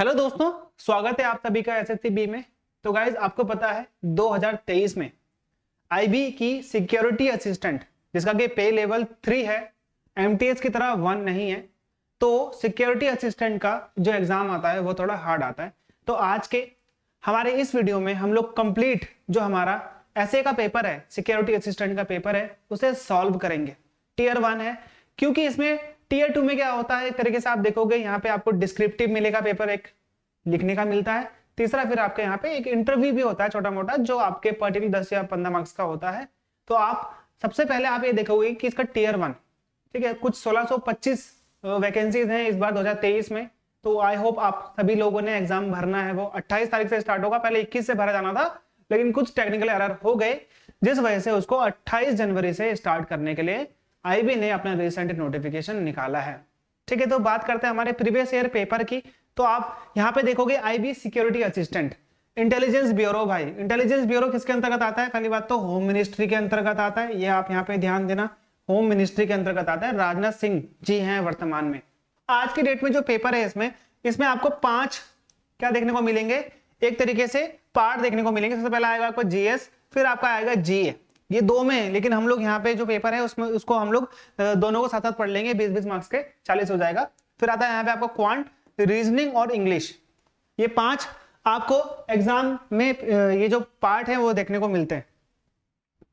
Hello दोस्तों, स्वागत है आप सभी का एसएससी बी में। तो गाइज आपको पता है 2023 में आईबी की सिक्योरिटी असिस्टेंट जिसका कि पे लेवल 3 है, एमटीएस की तरह 1 नहीं है। तो सिक्योरिटी असिस्टेंट का जो एग्जाम आता है वो थोड़ा हार्ड आता है। तो आज के हमारे इस वीडियो में हम लोग कंप्लीट जो हमारा एसए का पेपर है, सिक्योरिटी असिस्टेंट का पेपर है, उसे सॉल्व करेंगे। टीयर 1 है, क्योंकि इसमें टीयर 2 में क्या होता है, एक तरीके से आप देखोगे यहाँ पे आपको डिस्क्रिप्टिव मिलेगा, पेपर एक लिखने का मिलता है। तीसरा फिर आपके यहाँ पे एक इंटरव्यू भी होता है छोटा मोटा, जो आपके पर्टिकुलर 10 या 15 मार्क्स का होता है। तो आप सबसे पहले आप ये देखोगे कि इसका टीयर 1, ठीक है, कुछ 1625 वैकेंसीज हैं इस बार 2023 में। तो आई होप आप सभी लोगों ने एग्जाम भरना है, वो 28 तारीख से स्टार्ट होगा, पहले 21 से भरा जाना था, लेकिन कुछ टेक्निकल एरर हो गए जिस वजह से उसको 28 जनवरी से स्टार्ट करने के लिए आईबी ने अपना रिसेंट नोटिफिकेशन निकाला है। ठीक है, तो बात करते हैं हमारे प्रीवियस ईयर पेपर की। तो आप यहाँ पे देखोगे IB security assistant intelligence bureau. भाई इंटेलिजेंस ब्यूरो किसके अंतर्गत आता है? पहली बात तो होम मिनिस्ट्री के अंतर्गत आता है, ये आप यहाँ पे ध्यान देना, होम मिनिस्ट्री के अंतर्गत आता है। राजनाथ सिंह जी हैं वर्तमान में। आज की डेट में जो पेपर है इसमें आपको 5 क्या देखने को मिलेंगे, एक तरीके से पार्ट देखने को मिलेंगे। सबसे पहला आएगा आपको जीएस, फिर आपका आएगा जीए, ये 2 में, लेकिन हम लोग यहाँ पे जो पेपर है उसमें उसको हम लोग दोनों को साथ साथ पढ़ लेंगे, 20-20 मार्क्स के 40 हो जाएगा। फिर आता है यहाँ पे आपको क्वांट, रीजनिंग और इंग्लिश, ये 5 आपको एग्जाम में ये जो पार्ट है वो देखने को मिलते हैं।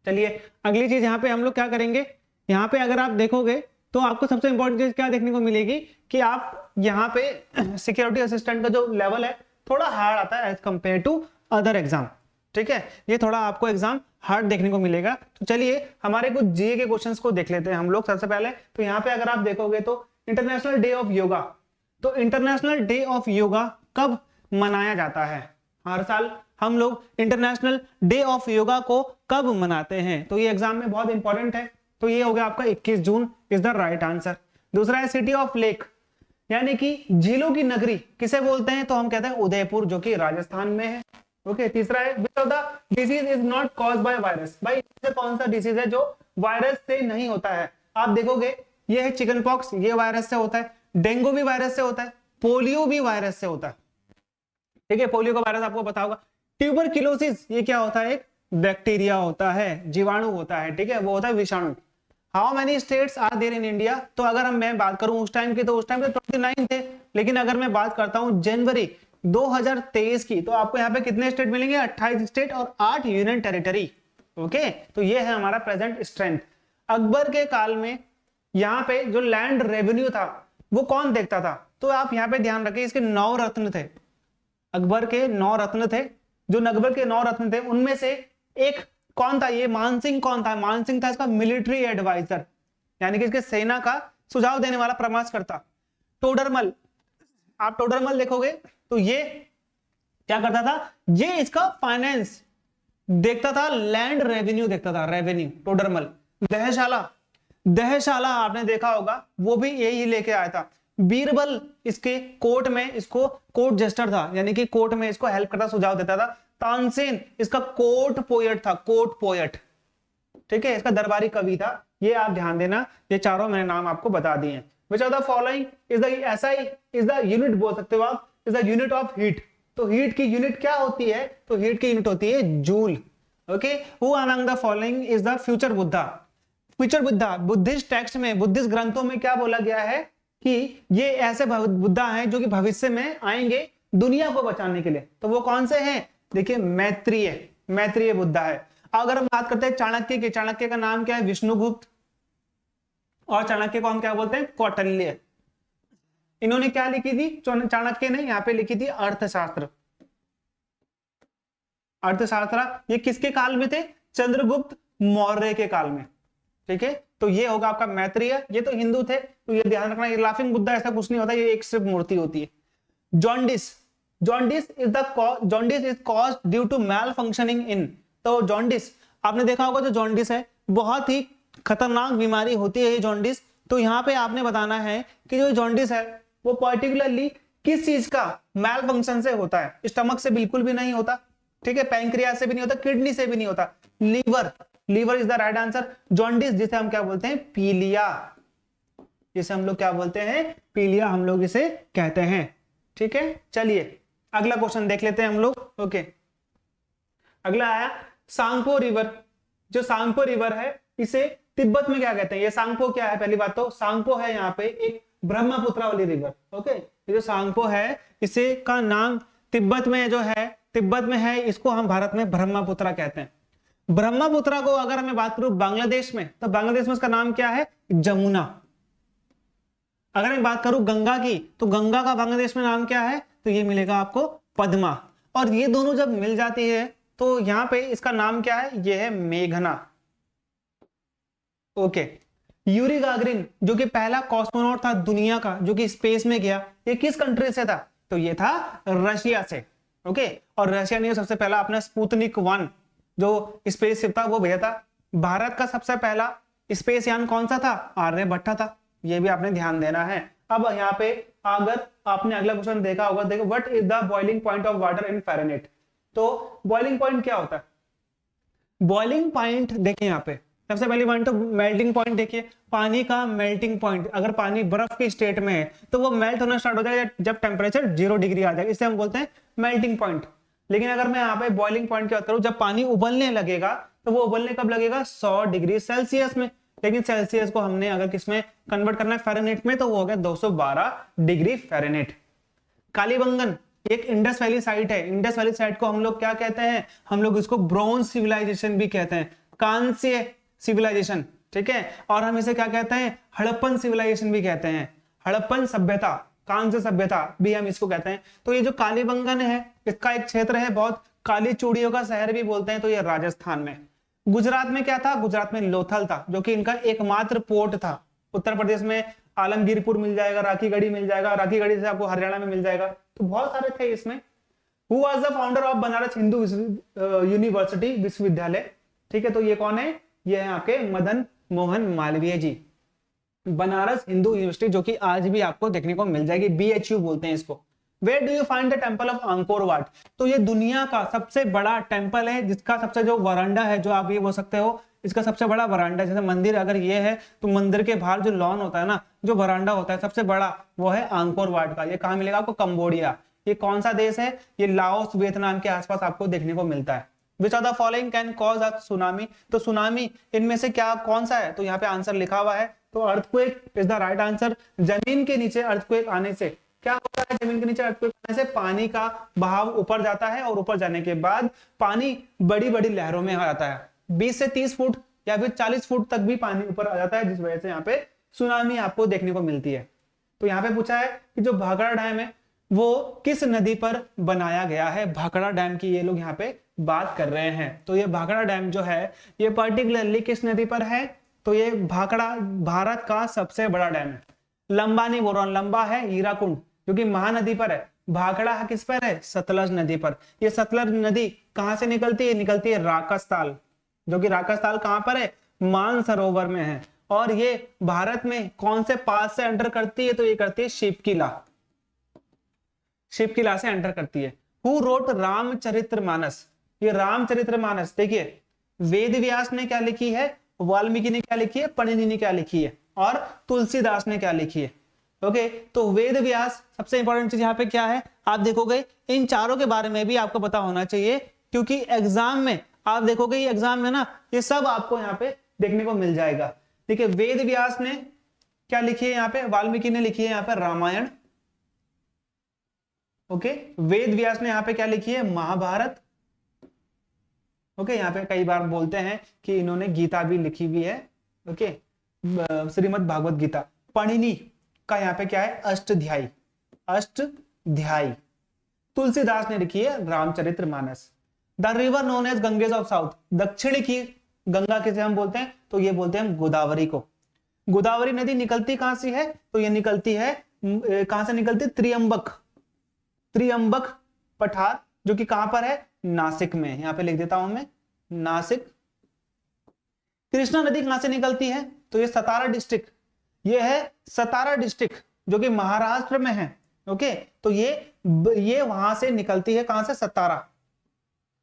चलिए अगली चीज यहाँ पे हम लोग क्या करेंगे, यहाँ पे अगर आप देखोगे तो आपको सबसे इंपॉर्टेंट चीज क्या देखने को मिलेगी कि आप यहाँ पे सिक्योरिटी असिस्टेंट का जो लेवल है थोड़ा हार्ड आता है as compare to other exam. ठीक है, ये थोड़ा आपको एग्जाम हार्ड देखने को मिलेगा। तो चलिए हमारे कुछ जीए के क्वेश्चंस को देख लेते हैं हम लोग सबसे पहले। तो यहाँ पे अगर आप देखोगे तो इंटरनेशनल डे ऑफ योगा, तो इंटरनेशनल डे ऑफ योगा कब मनाया जाता है? हर साल हम लोग इंटरनेशनल डे ऑफ योगा को कब मनाते हैं? तो ये एग्जाम में बहुत इंपॉर्टेंट है। तो ये हो गया आपका 21 June is the right answer. दूसरा है सिटी ऑफ लेक, यानी कि झीलों की नगरी किसे बोलते हैं? तो हम कहते हैं उदयपुर, जो कि राजस्थान में है। ओके, तीसरा है विच of the disease is not caused by virus. भाई इससे कौन सा डिसीज है जो वायरस से नहीं होता है? आप देखोगे ये है चिकन पॉक्स, ये वायरस से होता है, डेंगू भी वायरस से होता है, पोलियो भी वायरस से होता है। ठीक है, पोलियो का वायरस आपको पता होगा। ट्यूबरक्लोसिस ये क्या होता है? एक बैक्टीरिया होता है, जीवाणु होता है, ठीक है, वो होता है विषाणु। How many states are there in India? तो अगर मैं बात करूं उस टाइम की, तो उस टाइम पे 29 थे, लेकिन अगर मैं बात करता हूं जनवरी 2023 की, तो आपको यहाँ पे कितने स्टेट मिलेंगे? 28 स्टेट और 8 यूनियन टेरिटरी। ओके, तो ये है हमारा प्रेजेंट स्ट्रेंथ। अकबर के काल में यहाँ पे जो लैंड रेवेन्यू था वो कौन देखता था? तो आप यहाँ पे ध्यान रखें, इसके 9 रत्न थे, अकबर के 9 रत्न थे। जो अकबर के 9 रत्न थे उनमें से एक कौन था? ये मानसिंह कौन था? मानसिंह था इसका मिलिट्री एडवाइजर, यानी कि इसके सेना का सुझाव देने वाला परामर्शकर्ता। टोडरमल, आप टोडरमल देखोगे तो ये क्या करता था? ये इसका फाइनेंस देखता था, लैंड रेवेन्यू देखता था, रेवेन्यू टोडरमल। दहशाला आपने देखा होगा, वो भी यही लेके आया था। बीरबल इसके कोर्ट में, इसको कोर्ट जस्टर था, यानी कि कोर्ट में इसको हेल्प करता, सुझाव देता था। तानसेन इसका कोर्ट पोएट था, कोर्ट पोएट, ठीक है, इसका दरबारी कवि था। ये आप ध्यान देना, ये चारों मैंने नाम आपको बता दिए हैं। विच of the following is the SI is the unit, बोल सकते हो आप, is the unit of heat. तो हीट की यूनिट क्या होती है? तो हीट की यूनिट होती है joule. Okay, who among the following is the future Buddha? Future Buddha Buddhist text में, बुद्धिस्ट ग्रंथों में क्या बोला गया है कि ये ऐसे बुद्धा हैं जो कि भविष्य में आएंगे दुनिया को बचाने के लिए। तो वो कौन से हैं? देखिए मैत्रेय बुद्धा है। अगर हम बात करते हैं चाणक्य की, चाणक्य का नाम क्या है? विष्णुगुप्त। और चाणक्य को हम क्या बोलते हैं? कौटिल्य। इन्होंने क्या लिखी थी? चाणक्य ने यहाँ पे लिखी थी अर्थशास्त्र। अर्थशास्त्र ये किसके काल में थे? चंद्रगुप्त मौर्य के काल में। ठीक है, तो ये होगा आपका मैत्रेय। ये तो हिंदू थे, तो ये ध्यान रखना, ये लाफिंग बुद्धा ऐसा कुछ नहीं होता, ये एक सिर्फ मूर्ति होती है। Jaundice is caused due to malfunctioning in. तो जॉन्डिस आपने देखा होगा, जो जॉन्डिस है बहुत ही खतरनाक बीमारी होती है ये जॉन्डिस। तो यहाँ पे आपने बताना है कि जो जॉन्डिस है वो पर्टिकुलरली किस चीज का मैल फंक्शन से होता है? स्टमक से बिल्कुल भी नहीं होता, ठीक है, पैंक्रियास से भी नहीं होता, किडनी से भी नहीं होता, liver is the right answer. Jaundice जिसे हम क्या बोलते हैं? पीलिया, जिसे हम लोग क्या बोलते हैं? पीलिया हम लोग इसे कहते हैं। ठीक है, चलिए अगला क्वेश्चन देख लेते हैं हम लोग। ओके, अगला आया सांगपो रिवर। जो सांगपो रिवर है इसे तिब्बत में क्या कहते हैं? ये सांगपो क्या है? पहली बात तो सांगपो है यहाँ पे एक ब्रह्मपुत्र वाली रिवर। ओके, ये जो सांगपो है इसे का नाम तिब्बत में जो है, तिब्बत में है, इसको हम भारत में ब्रह्मपुत्र कहते हैं। ब्रह्मपुत्र को अगर मैं बात करूं बांग्लादेश में, तो बांग्लादेश में उसका नाम क्या है? जमुना। अगर मैं बात करूं गंगा की, तो गंगा का बांग्लादेश में नाम क्या है? तो ये मिलेगा आपको पद्मा। और ये दोनों जब मिल जाती है तो यहां पे इसका नाम क्या है? ये है मेघना। ओके, यूरी गागरिन जो कि पहला कॉस्मोनॉट था दुनिया का जो कि स्पेस में गया, ये किस कंट्री से था? तो ये था रशिया से। ओके, और रशिया ने सबसे पहला अपना स्पुतनिक 1 जो स्पेस शिप था वो भेजा था। भारत का सबसे पहला स्पेस यान कौन सा था? आर्यभट्ट था। ये भी आपने ध्यान देना है। अब यहाँ पे अगर आपने अगला क्वेश्चन देखा होगा, देखो what is the boiling point of water in Fahrenheit. तो बॉइलिंग पॉइंट क्या होता है? बॉइलिंग पॉइंट देखिए यहाँ पे सबसे पहली पॉइंट तो मेल्टिंग पॉइंट देखिए, पानी का मेल्टिंग पॉइंट। अगर पानी बर्फ के स्टेट में है तो वो मेल्ट होना स्टार्ट हो जाएगा जब टेम्परेचर 0 डिग्री आ जाएगा, इसे हम बोलते हैं मेल्टिंग पॉइंट। लेकिन अगर मैं यहाँ पे बॉइलिंग पॉइंट की बात करूं, जब पानी उबलने लगेगा तो वो उबलने कब लगेगा? 100 डिग्री सेल्सियस में। लेकिन सेल्सियस को हमने अगर किसमें कन्वर्ट करना है? फ़ारेनहाइट में, तो वो हो गया 212 डिग्री फ़ारेनहाइट। कालीबंगन एक इंडस वैली साइट है। इंडस वैली साइट को हम लोग क्या कहते हैं? हम लोग इसको ब्रोंज सिविलाइजेशन भी कहते हैं, कांस्य सिविलाइजेशन। ठीक है, और हम इसे क्या कहते हैं? हड़प्पन सिविलाइजेशन भी कहते हैं, हड़प्पन सभ्यता, कांस्य सभ्यता भी हम इसको कहते हैं। तो ये जो कालीबंगन है इसका एक क्षेत्र है, बहुत काली चूड़ियों का शहर भी बोलते हैं, तो ये राजस्थान में। गुजरात में क्या था? गुजरात में लोथल था जो कि इनका एकमात्र पोर्ट था। उत्तर प्रदेश में आलमगीरपुर मिल जाएगा, राखीगढ़ी मिल जाएगा, राखीगढ़ी से आपको हरियाणा में मिल जाएगा। तो बहुत सारे थे इसमें। Who was the founder of Banaras Hindu university, विश्वविद्यालय? ठीक है, तो ये कौन है? ये है आपके मदन मोहन मालवीय जी। बनारस हिंदू यूनिवर्सिटी जो कि आज भी आपको देखने को मिल जाएगी, BHU बोलते हैं इसको। Where do you find the temple of Angkor Wat? तो ये दुनिया का सबसे बड़ा टेंपल है जिसका सबसे जो वरांडा है, जो आप ये बोल सकते हो इसका सबसे बड़ा वरांडा। जैसे मंदिर अगर ये है तो मंदिर के बाहर जो लॉन होता है ना, जो वरांडा होता है सबसे बड़ा, वो है आंकोर वाट का। ये कहाँ मिलेगा आपको? कंबोडिया। ये कौन सा देश है? ये लाओस वियतनाम के आसपास आपको देखने को मिलता है। विच of the following can cause a tsunami? तो सुनामी इनमें से क्या कौन सा है? तो यहाँ पे आंसर लिखा हुआ है, तो earthquake is the right answer. जमीन के नीचे अर्थक्वेक आने से क्या होता है? जमीन के नीचे अर्थक्वेक आने से पानी का बहाव ऊपर जाता है और ऊपर जाने के बाद पानी बड़ी बड़ी लहरों में आ जाता है। 20 से 30 फुट या फिर 40 फुट तक भी पानी ऊपर आ जाता है, जिस वजह से यहाँ पे सुनामी आपको देखने को मिलती है। तो यहाँ पे पूछा है कि जो भाखड़ा डैम है वो किस नदी पर बनाया गया है? भाखड़ा डैम की ये लोग यहाँ पे बात कर रहे हैं। तो ये भाखड़ा डैम जो है ये पर्टिकुलरली किस नदी पर है? तो ये भाखड़ा भारत का सबसे बड़ा डैम है। लंबा नहीं बोल रहा हूं, लंबा है हीराकुंड जो कि महानदी पर है। भाखड़ा किस पर है? सतलज नदी पर। ये सतलज नदी कहां से निकलती है? निकलती है राकसताल, जो कि राकसताल कहां पर है? मानसरोवर में है। और ये भारत में कौन से पास से एंटर करती है? तो ये करती है शिवकिला, शिवकिला से एंटर करती है। Who wrote Ramcharitmanas? ये रामचरितमानस देखिए, वेद व्यास ने क्या लिखी है, वाल्मीकि ने क्या लिखी है, पणिनि ने क्या लिखी है, और तुलसीदास ने क्या लिखी है। ओके, तो वेद व्यास सबसे इंपॉर्टेंट चीज यहाँ पे क्या है आप देखोगे, इन चारों के बारे में भी आपको पता होना चाहिए, क्योंकि एग्जाम में आप देखोगे, ये एग्जाम में ना ये सब आपको यहाँ पे देखने को मिल जाएगा। देखिए, वेद व्यास ने क्या लिखी है यहाँ पे, वाल्मीकि ने लिखी है यहाँ पे रामायण। ओके, वेद व्यास ने यहाँ पे क्या लिखी है, महाभारत। ओके, यहाँ पे कई बार बोलते हैं कि इन्होंने गीता भी लिखी हुई है। ओके, श्रीमद् भागवत गीता। पणिनि का यहाँ पे क्या है, अष्टध्यायी, अष्टध्यायी। तुलसीदास ने लिखी है Ramcharitmanas. The river known as Ganges of south, दक्षिण की गंगा किसे हम बोलते हैं, तो ये बोलते हैं गोदावरी को। गोदावरी नदी निकलती कहां से है, तो ये निकलती है कहां से निकलती, त्रियंबक, त्रियंबक पठार, जो कि कहां पर है, नासिक में। यहां पे लिख देता हूं मैं, नासिक। कृष्णा नदी कहां से निकलती है, तो ये सतारा डिस्ट्रिक्ट, ये है सतारा डिस्ट्रिक्ट जो कि महाराष्ट्र में है। ओके, तो ये वहां से निकलती है, कहां से, सतारा,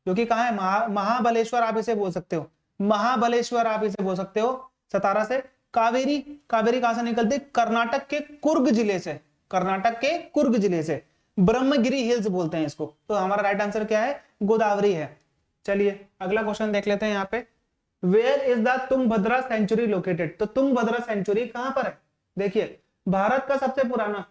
जो कि कहां है, महाबलेश्वर आप इसे बोल सकते हो, महाबलेश्वर आप इसे बोल सकते हो, सतारा से। कावेरी, कावेरी कहां से निकलती है, कर्नाटक के कुर्ग जिले से, कर्नाटक के कुर्ग जिले से। ब्रह्मगिरी हिल्स बोलते हैं इसको। तो हमारा राइट आंसर क्या है, गोदावरी है। चलिए अगला क्वेश्चन देख लेते हैं यहाँ पे, where is the Tungabhadra sanctuary located. तो तुंगभद्रा सेंचुरी कहां पर है? देखिए भारत का सबसे पुराना,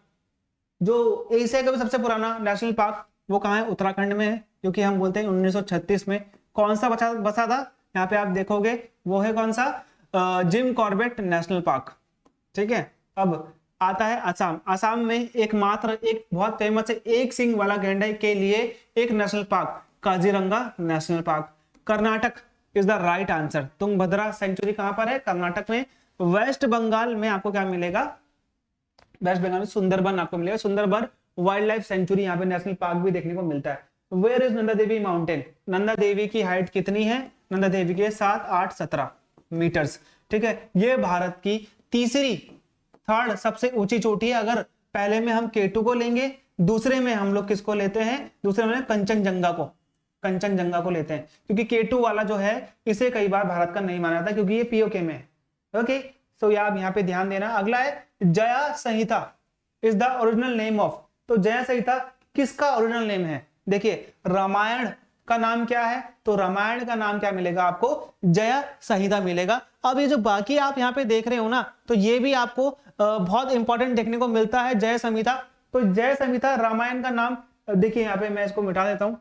जो एशिया का भी सबसे पुराना नेशनल पार्क वो कहाँ है, उत्तराखंड में है, क्योंकि हम बोलते हैं 1936 में कौन सा बसा था, यहाँ पे आप देखोगे वो है कौन सा, जिम कॉर्बेट नेशनल पार्क। ठीक है, अब आता है असम। असम में एकमात्र एक बहुत फेमस है एक सींग वाला गैंडा के लिए एक national park, Kaziranga national park. Karnataka is the right answer. Tungabhadra sanctuary कहां पर है, कर्नाटक में। वेस्ट बंगाल में आपको क्या मिलेगा, वेस्ट बंगाल में सुंदरबन आपको मिलेगा, सुंदरबन वाइल्ड लाइफ सेंचुरी, यहाँ पे नेशनल पार्क भी देखने को मिलता है। Where is Nanda Devi mountain. Nanda Devi की हाइट कितनी है, नंदा देवी के 7, 8, 17 मीटर्स। ठीक है, ये भारत की तीसरी, थर्ड सबसे ऊंची चोटी है। अगर पहले में हम केटू को लेंगे, दूसरे में हम लोग किसको लेते हैं, दूसरे में कंचनजंगा को, कंचनजंगा को लेते हैं, क्योंकि केटू वाला जो है इसे कई बार भारत का नहीं माना जाता क्योंकि ये पीओके में है। ओके, सो आप यहाँ पे ध्यान देना। अगला है Jaya Samhita is the original name of. तो जया संहिता किसका ओरिजिनल नेम है? देखिए रामायण का नाम क्या है, तो रामायण का नाम क्या मिलेगा आपको, जया संहिता मिलेगा। अब ये जो बाकी आप यहाँ पे देख रहे हो ना, तो ये भी आपको बहुत इंपॉर्टेंट देखने को मिलता है, जय संहिता। तो जय संहिता रामायण का नाम, देखिए यहाँ पे मैं इसको मिटा देता हूं।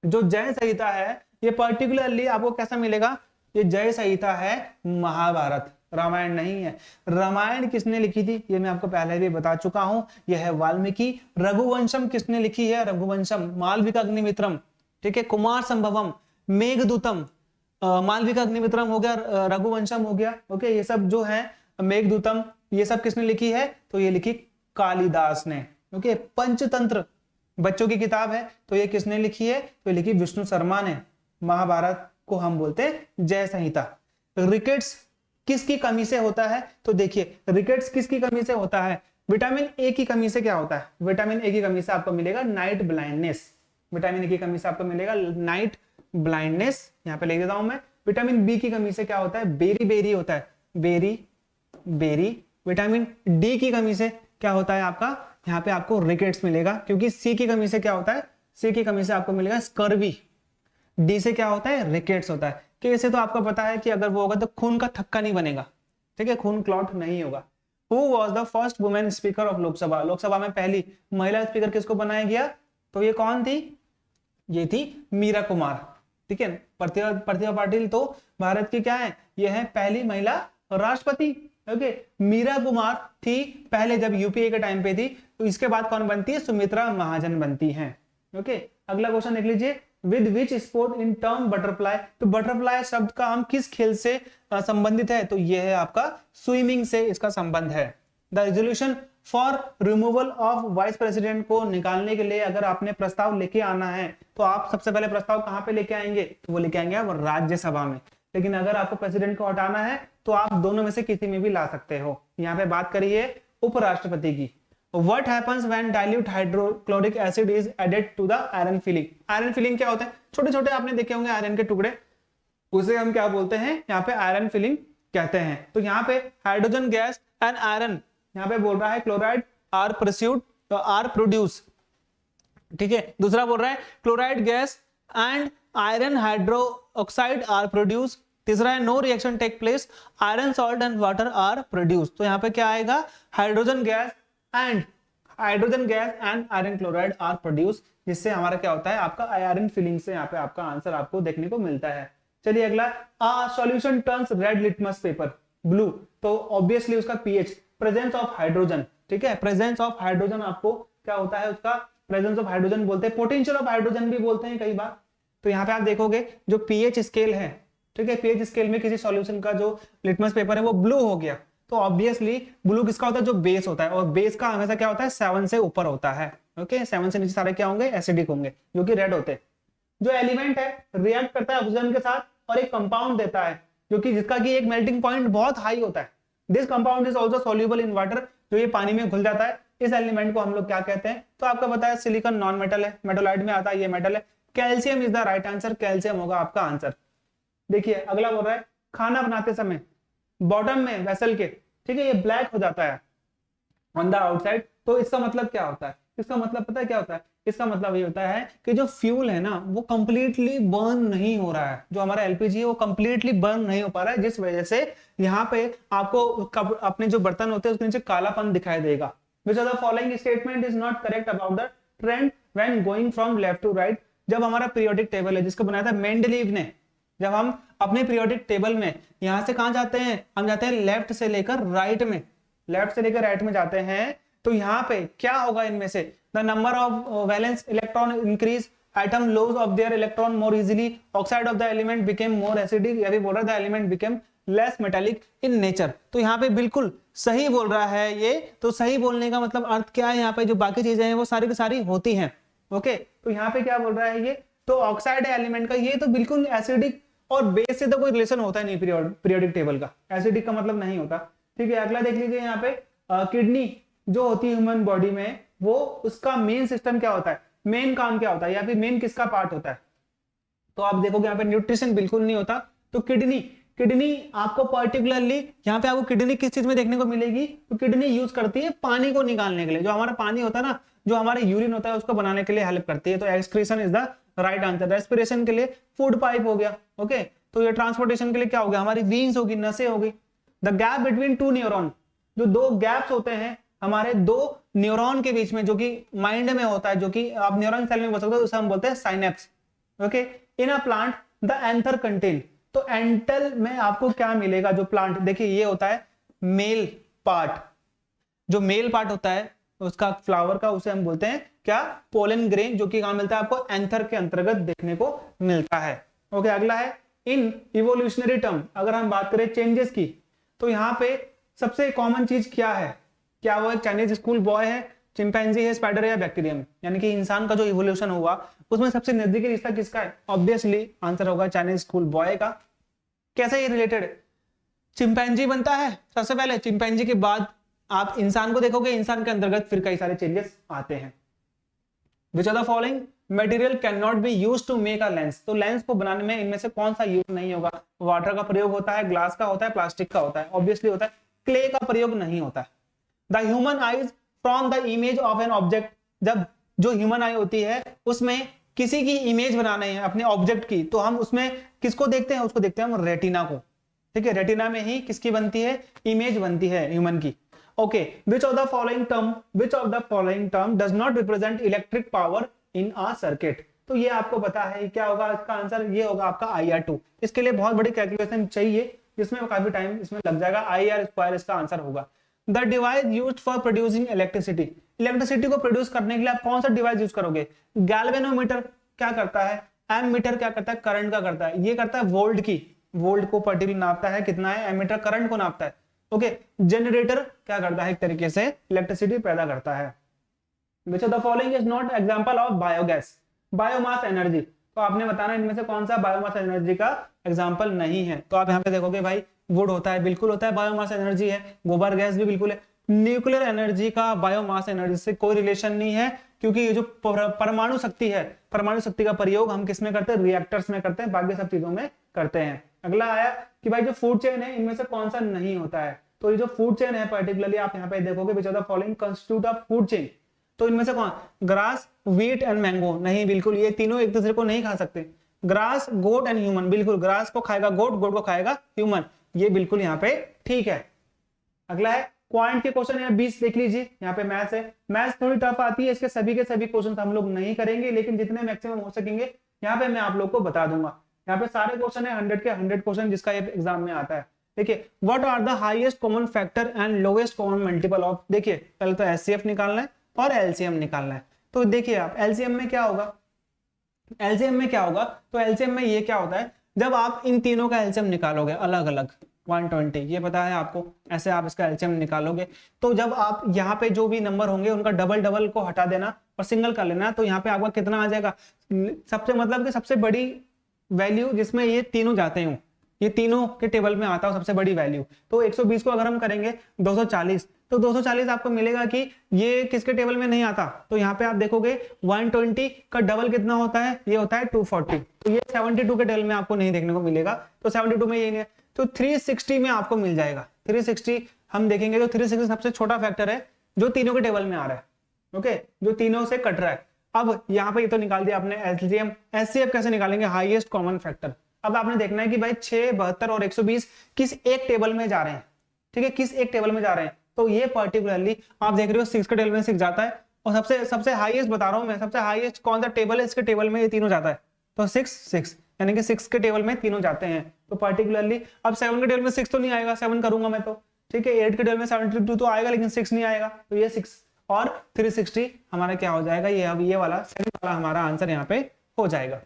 जो जय संहिता है ये पर्टिकुलरली आपको कैसा मिलेगा, ये जय संहिता है महाभारत, रामायण नहीं है। रामायण किसने लिखी थी ये मैं आपको पहले भी बता चुका हूं, यह है वाल्मीकि। रघुवंशम किसने लिखी है, रघुवंशम मालविका अग्निमित्रम। ठीक है, कुमार संभवम, मेघदूतम, मालविका अग्निमित्रम हो गया, रघुवंशम हो गया। ओके, ये सब जो है मेघदूतम, ये सब किसने लिखी है, तो ये लिखी कालिदास ने। ओके, पंचतंत्र बच्चों की किताब है, तो ये किसने लिखी है, तो ये लिखी विष्णु शर्मा ने। महाभारत को हम बोलते हैं जय संहिता। रिकेट्स किसकी कमी से होता है, तो देखिए रिकेट्स किसकी कमी से होता है, विटामिन ए की कमी से क्या होता है, विटामिन ए की कमी से आपको मिलेगा नाइट ब्लाइंडनेस। विटामिन ए की कमी से आपको मिलेगा नाइट ब्लाइंडनेस, यहाँ पे लिख देता हूं मैं। विटामिन बी की कमी से क्या होता है, बेरी बेरी होता है, बेरी बेरी। विटामिन डी की कमी से क्या होता है आपका, यहाँ पे आपको रिकेट्स मिलेगा। क्योंकि सी की कमी से क्या होता है, सी की कमी से आपको मिलेगा स्कर्वी। डी से क्या होता है, रिकेट्स होता है। कैसे, तो आपको पता है कि अगर वो होगा तो खून का थक्का नहीं बनेगा। ठीक है, खून क्लॉट नहीं होगा। Who was the first women speaker of Lok Sabha. Lok Sabha में पहली महिला स्पीकर किसको बनाया गया, तो ये कौन थी, ये थी मीरा कुमार। ठीक है, प्रतिभा पाटिल तो भारत की क्या है, ये है पहली महिला राष्ट्रपति। ओके, मीरा कुमार थी पहले जब यूपीए के टाइम पे थी। तो इसके बाद कौन बनती है, सुमित्रा महाजन बनती हैं। ओके, अगला क्वेश्चन देख लीजिए, with which sport in term butterfly. तो बटरफ्लाई शब्द का हम किस खेल से संबंधित है, तो यह है आपका स्विमिंग से इसका संबंध है। The resolution for removal of vice president को निकालने के लिए अगर आपने प्रस्ताव लेके आना है, तो आप सबसे पहले प्रस्ताव कहां पे लेके आएंगे, तो वो लेके आएंगे आप राज्यसभा में। लेकिन अगर आपको प्रेसिडेंट को हटाना है तो आप दोनों में से किसी में भी ला सकते हो। यहाँ पे बात करिए उपराष्ट्रपति की। What happens when dilute hydrochloric acid is added to the iron filling? Iron filling क्या होता है, छोटे छोटे आपने देखे होंगे आयरन के टुकड़े, उसे हम क्या बोलते हैं, यहाँ पे आयरन फिलिंग कहते हैं। तो यहाँ पे हाइड्रोजन गैस एंड आयरन, यहाँ पे बोल रहा है क्लोराइड आर प्रोड्यूस। ठीक है, दूसरा बोल रहा है chloride gas and iron hydroxide are produce. तीसरा है no reaction take place, iron salt and water are produce. तो यहाँ पे क्या आएगा, hydrogen gas and iron chloride are produce, जिससे हमारा क्या होता है, आपका आयरन फिलिंग से यहाँ पे आपका आंसर आपको देखने को मिलता है। चलिए अगला, solution turns red litmus paper blue. तो ऑब्वियसली उसका पीएच, प्रेजेंस ऑफ हाइड्रोजन। ठीक है, प्रेजेंस ऑफ हाइड्रोजन आपको क्या होता है, उसका प्रेजेंस ऑफ हाइड्रोजन बोलते हैं, पोटेंशियल ऑफ हाइड्रोजन भी बोलते हैं कई बार। तो यहाँ पे आप देखोगे जो पीएच स्केल है, ठीक है, पीएच स्केल में किसी सॉल्यूशन का जो लिटमस पेपर है वो ब्लू हो गया, तो ऑब्वियसली ब्लू किसका होता है, जो बेस होता है, और बेस का हमेशा क्या होता है, 7 से ऊपर होता है। ओके, 7 से नीचे सारे क्या होंगे, एसिडिक होंगे, जो कि रेड होते हैं। जो एलिमेंट है रिएक्ट करता है ऑक्सीजन के साथ और एक कंपाउंड देता है, जो कि जिसका कि एक मेल्टिंग पॉइंट बहुत हाई होता है। This compound is also soluble in water, जो ये पानी में घुल जाता है। इस एलिमेंट को हम लोग क्या कहते हैं, तो आपको पता है सिलिकॉन नॉन मेटल है, मेटोलाइट में आता है, ये मेटल है। Calcium is the right answer, calcium होगा आपका आंसर। देखिए अगला बोल रहा है, खाना बनाते समय बॉटम में वेसल के, ठीक है, ये ब्लैक हो जाता है ऑन द आउटसाइड, तो इसका मतलब क्या होता है, इसका मतलब पता है क्या होता है? इसका मतलब ये होता है कि जो फ्यूल है ना वो कंप्लीटली बर्न नहीं हो रहा है, जो हमारा एलपीजी है वो कंप्लीटली बर्न नहीं हो पा रहा है, जिस वजह से यहाँ पे आपको अपने जो बर्तन होते हैं उसके नीचे कालापन दिखाई देगा। Which of the following statement is not correct about the trend when going from left to right. जब हमारा पीरियोडिक टेबल है जिसको बनाया था मेंडलीव ने, जब हम अपने पीरियोडिक टेबल में यहां से कहां जाते हैं, हम जाते हैं लेफ्ट से लेकर राइट में, लेफ्ट से लेकर राइट में जाते हैं, तो यहाँ पे क्या होगा इनमें से? The number of valence electron increase, atom lose of their electron more easily, oxide of the element became more acidic, या फिर बोल रहा है the element became less metallic in nature. तो यहाँ पे बिल्कुल सही बोल रहा है ये। तो सही बोलने का मतलब अर्थ क्या है? यहाँ पे जो बाकी चीजें हैं वो सारी की सारी होती हैं। ओके, तो यहाँ पे क्या बोल रहा है ये? तो ऑक्साइड एलिमेंट का ये तो बिल्कुल एसिडिक और बेस से तो कोई रिलेशन होता नहीं पीरियोडिक टेबल का, एसिडिक का मतलब नहीं होता। ठीक है, अगला देख लीजिए यहाँ पे किडनी जो होती है ह्यूमन बॉडी में, वो उसका मेन सिस्टम क्या होता है, मेन काम क्या होता है, या फिर मेन किसका पार्ट होता है? तो आप देखोगे यहाँ पे न्यूट्रिशन बिल्कुल नहीं होता। तो किडनी आपको पर्टिकुलरली यहाँ पे आपको किडनी किस चीज में देखने को मिलेगी? तो किडनी यूज करती है पानी को निकालने के लिए, जो हमारा पानी होता है ना, जो हमारे यूरिन होता है उसको बनाने के लिए हेल्प करती है। तो excretion is the right answer. Respiration के लिए फूड पाइप हो गया। ओके, तो ये ट्रांसपोर्टेशन के लिए क्या हो गया? हमारी वीन्स होगी, नसें होगी। The gap between two neuron, जो दो गैप्स होते हैं हमारे दो न्यूरॉन के बीच में, जो कि माइंड में होता है, जो कि आप न्यूरॉन सेल में बोल सकते हो, उसे हम बोलते हैं synapse. Okay, in a plant the anther contain, तो एंटल में आपको क्या मिलेगा? जो प्लांट, देखिए ये होता है मेल पार्ट, जो मेल पार्ट होता है उसका फ्लावर का, उसे हम बोलते हैं क्या? पोलन ग्रेन, जो कि कहां मिलता है आपको? एंथर के अंतर्गत देखने को मिलता है। ओके, अगला है इन इवोल्यूशनरी टर्म, अगर हम बात करें चेंजेस की, तो यहाँ पे सबसे कॉमन चीज क्या है? क्या वो एक चाइनीज स्कूल बॉय है, चिंपैंजी है, स्पाइडर है, या बैक्टीरियम? यानी कि इंसान का जो इवोल्यूशन हुआ उसमें सबसे नजदीकी रिश्ता किसका है? ऑब्वियसली आंसर होगा चाइनीज स्कूल बॉय का। कैसे ये रिलेटेड? चिंपैंजी बनता है सबसे पहले, चिंपैंजी के बाद आप इंसान को देखोगे, इंसान के अंतर्गत फिर कई सारे चेंजेस आते हैं। Which are the following material can not be used to make a lens, तो लेंस को बनाने में इनमें से कौन सा यूज नहीं होगा? वाटर का प्रयोग होता है, ग्लास का होता है, प्लास्टिक का होता है, ऑब्वियसली होता है। क्ले का प्रयोग नहीं होता है। The human eyes from the image of an object, जब जो ह्यूमन आई होती है उसमें किसी की इमेज बनाने है अपने ऑब्जेक्ट की, तो हम उसमें किसको देखते हैं? उसको देखते हैं हम रेटिना को। ठीक है, रेटिना में ही किसकी बनती है? इमेज बनती है ह्यूमन की। Okay, which of the following term does not represent electric power in a circuit? तो ये आपको पता है क्या होगा? इसका आंसर ये होगा आपका IR2। इसके लिए बहुत बड़ी कैलकुलेशन चाहिए, जिसमें काफी टाइम इसमें लग जाएगा। IR² इसका आंसर होगा। The device used for producing electricity, electricity को प्रोड्यूस करने के लिए आप कौन सा डिवाइस यूज करोगे? गैल्वेनोमीटर क्या करता है? एमीटर क्या करता है? करंट का करता है। ये करता है वोल्ट को पर्टिकुलर नापता है कितना है, एमीटर करंट को नापता है। ओके, जनरेटर क्या करता है? एक तरीके से इलेक्ट्रिसिटी पैदा करता है। विच of the following is not example of biogas, biomass energy? तो आपने बताना इनमें से कौन सा बायोमास एनर्जी का एग्जांपल नहीं है। तो आप यहाँ पे देखोगे भाई वुड होता है, बिल्कुल होता है, बायोमास एनर्जी है। गोबर गैस भी बिल्कुल है। न्यूक्लियर एनर्जी का बायोमास एनर्जी से कोई रिलेशन नहीं है, क्योंकि ये जो परमाणु शक्ति है, परमाणु शक्ति का प्रयोग हम किस में करते हैं? रिएक्टर्स में करते हैं, बाकी सब चीजों में करते हैं। अगला आया कि भाई जो फूड चेन है इनमें से कौन सा नहीं होता है? तो ये जो फूड चेन है पर्टिकुलरली आप यहाँ पे देखोगे which are the following constitute of food chain, तो इनमें से कौन? Grass, wheat and mango? नहीं, बिल्कुल ये तीनों एक दूसरे को नहीं खा सकते। Grass, goat and human? बिल्कुल ग्रास को खाएगा गोट, गोट को खाएगा ह्यूमन, ये बिल्कुल यहाँ पे ठीक है। अगला है क्वांट के क्वेश्चन है 20, देख लीजिए। यहाँ पे मैथ्स है, मैथ्स थोड़ी टफ आती है, इसके सभी के सभी क्वेश्चन हम लोग नहीं करेंगे, लेकिन जितने मैक्सिमम हो सकेंगे यहाँ पे मैं आप लोग को बता दूंगा। यहाँ पे सारे क्वेश्चन है 100 के 100 क्वेश्चन जिसका ये एग्जाम में आता है। देखिए, what are the highest common factor and lowest common multiple of? देखिए पहले तो HCF निकालना है और LCM निकालना है। तो देखिए आप LCM में क्या होगा, तो LCM में ये क्या होता है, जब आप इन तीनों का LCM निकालोगे अलग अलग 120, ये पता है आपको, ऐसे आप इसका LCM निकालोगे, तो जब आप यहाँ पे जो भी नंबर होंगे उनका डबल को हटा देना और सिंगल कर लेना, तो यहाँ पे आपका कितना आ जाएगा? सबसे मतलब कि सबसे बड़ी वैल्यू जिसमें ये तीनों जाते हैं, ये तीनों के टेबल में आता है सबसे बड़ी वैल्यू, तो 120 को अगर हम करेंगे 240, तो 240 आपको मिलेगा कि ये किसके टेबल में नहीं आता? तो यहाँ पे आप देखोगे 120 का डबल कितना होता है? ये होता है 240, तो ये 72 के टेबल में आपको नहीं देखने को मिलेगा, तो 72 में ये नहीं है, तो 360 में आपको मिल जाएगा। 360 हम देखेंगे तो 360 सबसे छोटा फैक्टर है जो तीनों के टेबल में आ रहा है। ओके, जो तीनों से कट रहा है। अब यहाँ पे ये तो निकाल दिया आपने एलसीएम, एचसीएफ कैसे निकालेंगे, हाईएस्ट कॉमन फैक्टर। अब आपने देखना है कि भाई 6, 72 और 120 किस एक टेबल में जा रहे हैं, ठीक है, किस एक टेबल में जा रहे हैं। तो ये पर्टिकुलरली आप देख रहे हो 6 के टेबल में 6 जाता है, और सबसे सबसे हाईएस्ट बता रहा हूं मैं, सबसे हाईएस्ट कौन सा टेबल है, इसके टेबल में ये तीनों जाता है, तो 6 6, यानी कि 6 के टेबल में तीनों जाते हैं। तो पर्टिकुलरली अब 7 के टेबल में 6 तो नहीं आएगा, 7 करूंगा मैं तो, ठीक है, 8 के टेबल में 72 तो आएगा, लेकिन 6 नहीं आएगा, तो ये 6 और 360 हमारा क्या हो जाएगा, ये अब ये वाला सेकंड वाला हमारा आंसर यहाँ पे हो जाएगा।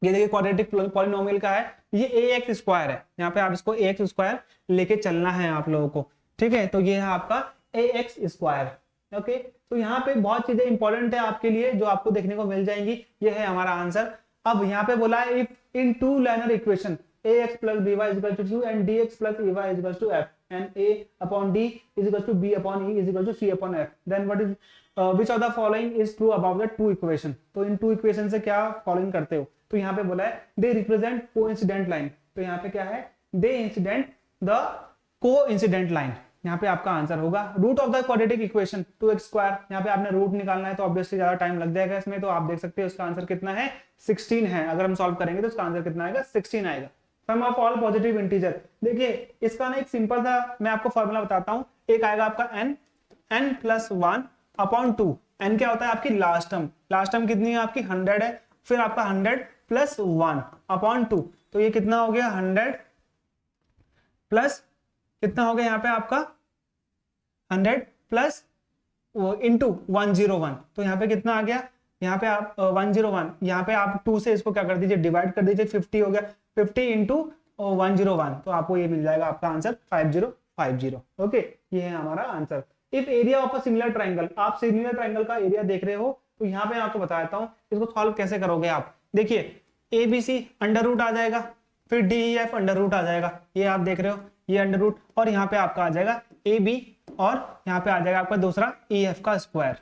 ये देखिए क्वाड्रेटिक पॉलिनोमियल का है, ये ax स्क्वायर है, यहाँ पे आप इसको ax स्क्वायर लेके चलना है आप लोगों को, ठीक है। तो ये है आपका ax स्क्वायर, ओके। तो यहाँ पे बहुत चीजें इंपॉर्टेंट है आपके लिए जो आपको देखने को मिल जाएंगी, ये है हमारा आंसर। अब यहाँ पे बोला है if in two linear equation ax plus by is equal to q and dx plus ey is equal to f and a upon d is equal to b upon e is equal to c upon f, then what is which of the following is true about the two equation। तो इन two equation से क्या following करते हो, तो यहाँ पे बोला है दे रिप्रेजेंट कोइंसिडेंट लाइन, तो यहाँ पे क्या है, they incident the coincident line, यहाँ पे आपका आंसर होगा root of the quadratic equation 2x square. यहाँ पे आपने रूट निकालना है तो ऑब्वियसली ज्यादा टाइम लग जाएगा इसमें, तो आप देख सकते हो इसका आंसर कितना है, 16 है। अगर हम सॉल्व करेंगे तो इसका आंसर कितना आएगा, 16 आएगा। सम ऑफ ऑल पॉजिटिव इंटीजर, देखिए इसका ना एक सिंपल सा मैं आपको फॉर्मूला बताता हूँ। एक आएगा आपका n प्लस 1 अपॉन 2, n क्या होता है आपकी लास्ट टर्म कितनी है आपकी 100 है, फिर आपका 100 प्लस 1 अपॉन 2, तो ये कितना हो गया 100 प्लस कितना हो गया यहाँ पे आपका 100 प्लस इंटू 101, तो यहाँ पे कितना आ गया, यहाँ पे आप 101, यहाँ पे आप 2 से इसको क्या कर दीजिए, डिवाइड कर दीजिए, 50 हो गया, 50 इंटू 101, तो आपको ये मिल जाएगा आपका आंसर 5050। ओके, ये है हमारा answer. If area of a similar triangle, आप सिमिलर ट्राइंगल का एरिया देख रहे हो, तो यहाँ पे आपको बता देता हूँ इसको सॉल्व कैसे करोगे आप। देखिए ABC अंडर रूट आ जाएगा, फिर DEF अंडर रूट आ जाएगा, ये आप देख रहे हो ये अंडर रूट, और यहाँ पे आपका आ जाएगा AB, और यहाँ पे आ जाएगा आपका दूसरा EF का स्क्वायर।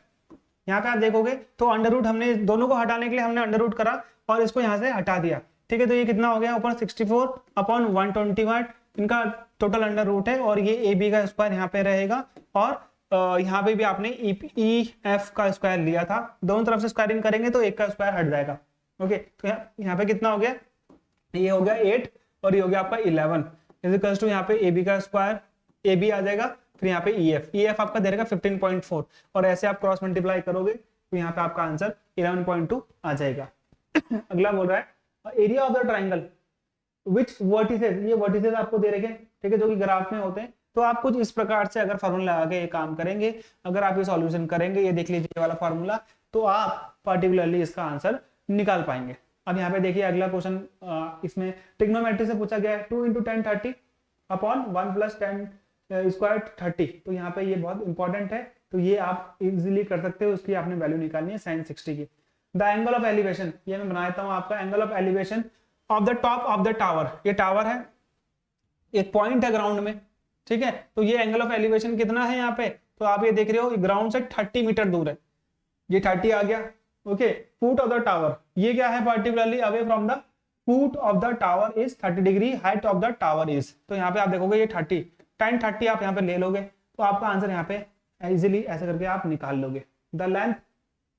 यहाँ पे आप देखोगे तो अंडर रूट हमने दोनों को हटाने के लिए हमने अंडर रूट करा और इसको यहाँ से हटा दिया, ठीक है। तो ये कितना हो गया ऊपर 64 अपॉन 121, इनका टोटल अंडर रूट है, और ये AB का स्क्वायर यहाँ पे रहेगा, और यहाँ पे भी आपने EF का स्क्वायर लिया था, दोनों तरफ से स्क्वायरिंग करेंगे तो एक का स्क्वायर हट जाएगा। ओके, तो यहाँ पे कितना हो गया, ये हो गया 8 और ये हो गया आपका 11 इज इक्वल्स टू यहाँ पे AB का स्क्वायर, AB आ जाएगा, फिर यहाँ पे EF आपका दे देगा 15.4, और ऐसे आप क्रॉस मल्टीप्लाई करोगे तो यहाँ पे आपका आंसर 11.2 आ जाएगा। अगला बोल रहा है area of the triangle which vertices, ये वर्टिसेस आपको दे रखे, ठीक है, जो कि ग्राफ में होते हैं। तो आप कुछ इस प्रकार से अगर फॉर्मूला लगा के ये काम करेंगे, अगर आप ये सॉल्यूशन करेंगे, ये देख लीजिए वाला फॉर्मूला, तो आप पर्टिकुलरली इसका आंसर निकाल पाएंगे। अब यहाँ पे देखिए अगला क्वेश्चन, इसमें ट्रिग्नोमेट्री से पूछा गया है 2 × 10 30 अपॉन 1 + 10 स्क्वायर 30, तो यहाँ पे ये बहुत इंपॉर्टेंट है, तो ये आप इजीली कर सकते हो, उसकी आपने वैल्यू निकालनी है sin 60 की। द एंगल ऑफ एलिवेशन, ये मैं बना देता हूँ आपका angle of elevation of the top of the tower, ये टावर है, एक पॉइंट है ग्राउंड में, ठीक है। तो ये एंगल ऑफ एलिवेशन कितना है यहाँ पे, तो आप ये देख रहे हो ग्राउंड से 30 मीटर दूर है, ये 30 आ गया। Okay, foot of the tower, ये क्या है, particularly away from the foot of the tower is 30 degree, height of the tower is, तो यहाँ पे आप देखोगे ये 30 tan 30 आप यहाँ पे ले लोगे, तो आपका आंसर यहाँ पे इजीली ऐसे करके आप निकाल लोगे। द लेंथ,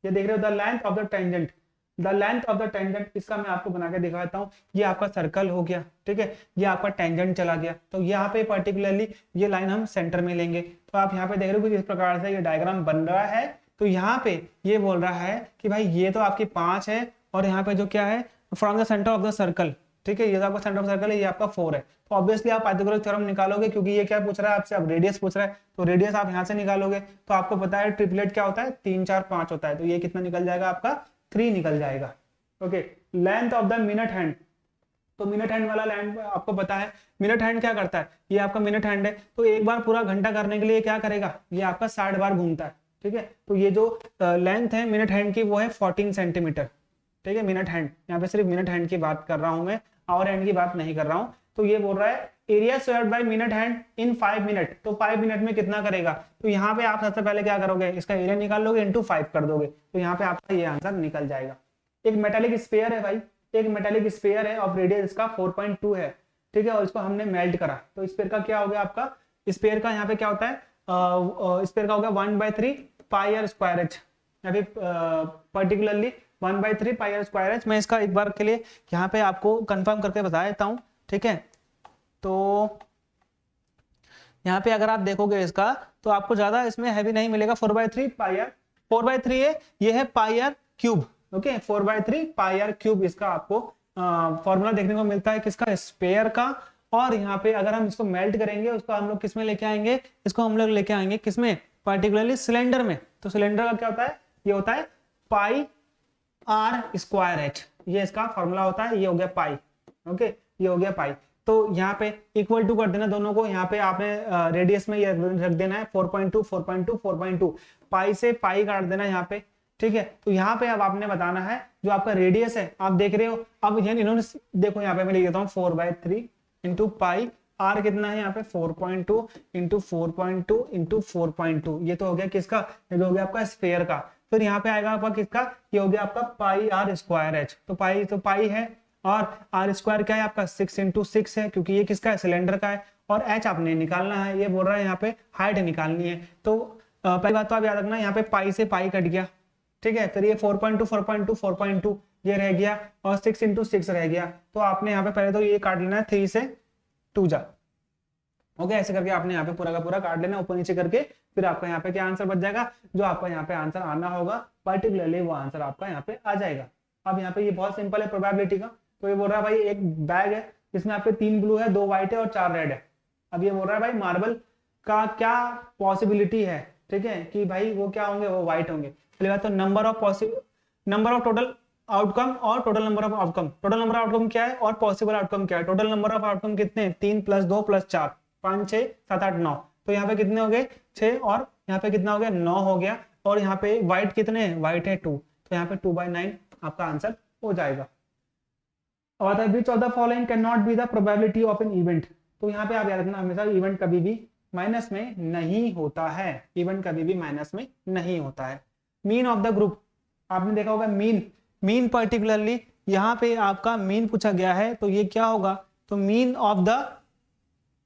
ये देख रहे हो the length of the tangent, the length of the tangent, इसका मैं आपको बना के दिखाता हूँ। ये आपका सर्कल हो गया, ठीक है, ये आपका टेंजेंट चला गया, तो यहाँ पे पर्टिकुलरली ये लाइन हम सेंटर में लेंगे। तो आप यहाँ पे देख रहे हो कि इस प्रकार से ये डायग्राम बन रहा है। तो यहाँ पे ये बोल रहा है कि भाई ये तो आपकी 5 है, और यहाँ पे जो क्या है from the centre of the circle, ठीक है, ये तो आपका सेंटर ऑफ सर्कल है, ये आपका 4 है। तो ऑब्वियसली आप पाइथागोरस थ्योरम निकालोगे, क्योंकि ये क्या पूछ रहा है आपसे, अब रेडियस पूछ रहा है, तो रेडियस आप यहाँ से निकालोगे। तो आपको पता है ट्रिपलेट क्या होता है, 3 4 5 होता है, तो ये कितना निकल जाएगा आपका 3 निकल जाएगा। Okay, length of the minute hand, तो मिनट हैंड वाला लैंड आपको पता है, मिनट हैंड क्या करता है, ये आपका मिनट हैंड है, तो एक बार पूरा घंटा करने के लिए क्या करेगा, ये आपका 60 बार घूमता है, ठीक है। तो ये जो लेंथ है मिनट हैंड की वो है 14 सेंटीमीटर, ठीक है, मिनट हैंड, यहाँ पे सिर्फ मिनट हैंड की बात कर रहा हूं मैं, आवर हैंड की बात नहीं कर रहा हूं। तो ये बोल रहा है area squared by minute hand in 5 minute, तो 5 मिनट में कितना करेगा, तो यहाँ पे आप सबसे पहले क्या करोगे, इसका एरिया निकाल लोगे, इंटू 5 कर दोगे, तो यहाँ पे आपका ये आंसर निकल जाएगा। एक मेटालिक स्फीयर है भाई, एक मेटालिक स्फीयर है और रेडियस इसका 4.2 है, ठीक है, और इसको हमने मेल्ट करा, तो स्फीयर का क्या हो गया आपका, स्फीयर का यहाँ पे क्या होता है, स्फीयर का हो गया 1/3 पाई आर स्क्वायर एच, या फिर particularly 1/3 pi r square h. मैं इसका एक बार के लिए यहाँ पे आपको कंफर्म करके बता देता हूँ, ठीक है। तो यहाँ पे अगर आप देखोगे इसका तो आपको ज्यादा इसमें हैवी नहीं मिलेगा, 4/3 पाई आर, 4/3 है, ये है pi r cube, okay, 4/3 pi r cube इसका आपको फॉर्मूला देखने को मिलता है किसका, स्पेयर का। और यहाँ पे अगर हम इसको मेल्ट करेंगे उसको हम लोग किसमें लेके आएंगे, इसको हम लोग लेके आएंगे किसमें, पर्टिकुलरली सिलेंडर में। तो सिलेंडर का क्या होता है, ये होता है पाई आर स्क्वायर एच, ये इसका फॉर्मूला होता है, ये हो गया पाई, ओके, ये हो गया पाई। तो यहाँ पे इक्वल टू कर देना दोनों को, यहाँ पे आपने रेडियस में ये रख देना है 4.2 4.2 4.2, पाई से पाई काट देना यहाँ पे, ठीक है। तो यहाँ पे अब आपने बताना है जो आपका रेडियस है, आप देख रहे हो, अब इन्होंने देखो यहाँ पे मैं लिख देता हूँ 4/3 इंटू पाई, आर कितना है यहाँ पे 4.2 इंटू 4.2 इंटू 4.2, ये तो हो गया किसका, ये तो हो गया आपका स्फेयर का। फिर यहाँ पे आएगा आपका किसका, ये हो गया आपका पाई आर स्क्वायर एच, तो पाई है, और आर स्क्वायर क्या है आपका 6 इंटू 6 है, क्योंकि ये किसका है, सिलेंडर का है, और एच आपने निकालना है, ये बोल रहा है यहाँ पे हाइट निकालनी है। तो पहली बात तो आप याद रखना, यहाँ पे पाई से पाई कट गया, ठीक है। फिर ये 4.2 4.2 4.2 ये रह गया, और 6 इंटू 6 रह गया। तो आपने यहाँ पे पहले तो ये काट लेना है 3 से 2 जा, ओके, ऐसे करके आपने यहाँ पे पूरा का पूरा काट लेना ऊपर नीचे करके। फिर आपका यहाँ पे क्या आंसर बच जाएगा, जो आपका यहाँ पे आंसर आना होगा पर्टिकुलरली वो आंसर आपका यहाँ पे आ जाएगा। अब यहाँ पे ये बहुत सिंपल है प्रोबेबिलिटी का। तो ये बोल रहा है भाई एक बैग है जिसमें आपके 3 ब्लू है, 2 व्हाइट है और 4 रेड है। अब ये बोल रहा है भाई मार्बल का क्या पॉसिबिलिटी है, ठीक है, कि भाई वो क्या होंगे, वो व्हाइट होंगे। पहली बात तो नंबर ऑफ टोटल आउटकम और total number of outcome, total number of outcome क्या है और पॉसिबल आउटकम क्या है। टोटल नंबर ऑफ आउटकम कितने, 3 + 2 + 4 5 6 7 8 9, तो यहाँ पे कितने हो गए 6, और यहाँ पे कितना हो गया 9 हो गया, और यहाँ पे व्हाइट कितने हैं, व्हाइट है 2, तो यहाँ पे 2/9 आपका आंसर हो जाएगा। और विच of the following can not be the probability of an event, तो यहाँ पे आप याद रखना हमेशा इवेंट कभी भी माइनस में नहीं होता है, इवेंट कभी भी माइनस में नहीं होता है। मीन ऑफ द ग्रुप, आपने देखा होगा मीन पर्टिकुलरली यहाँ पे आपका मीन पूछा गया है, तो ये क्या होगा, तो mean of the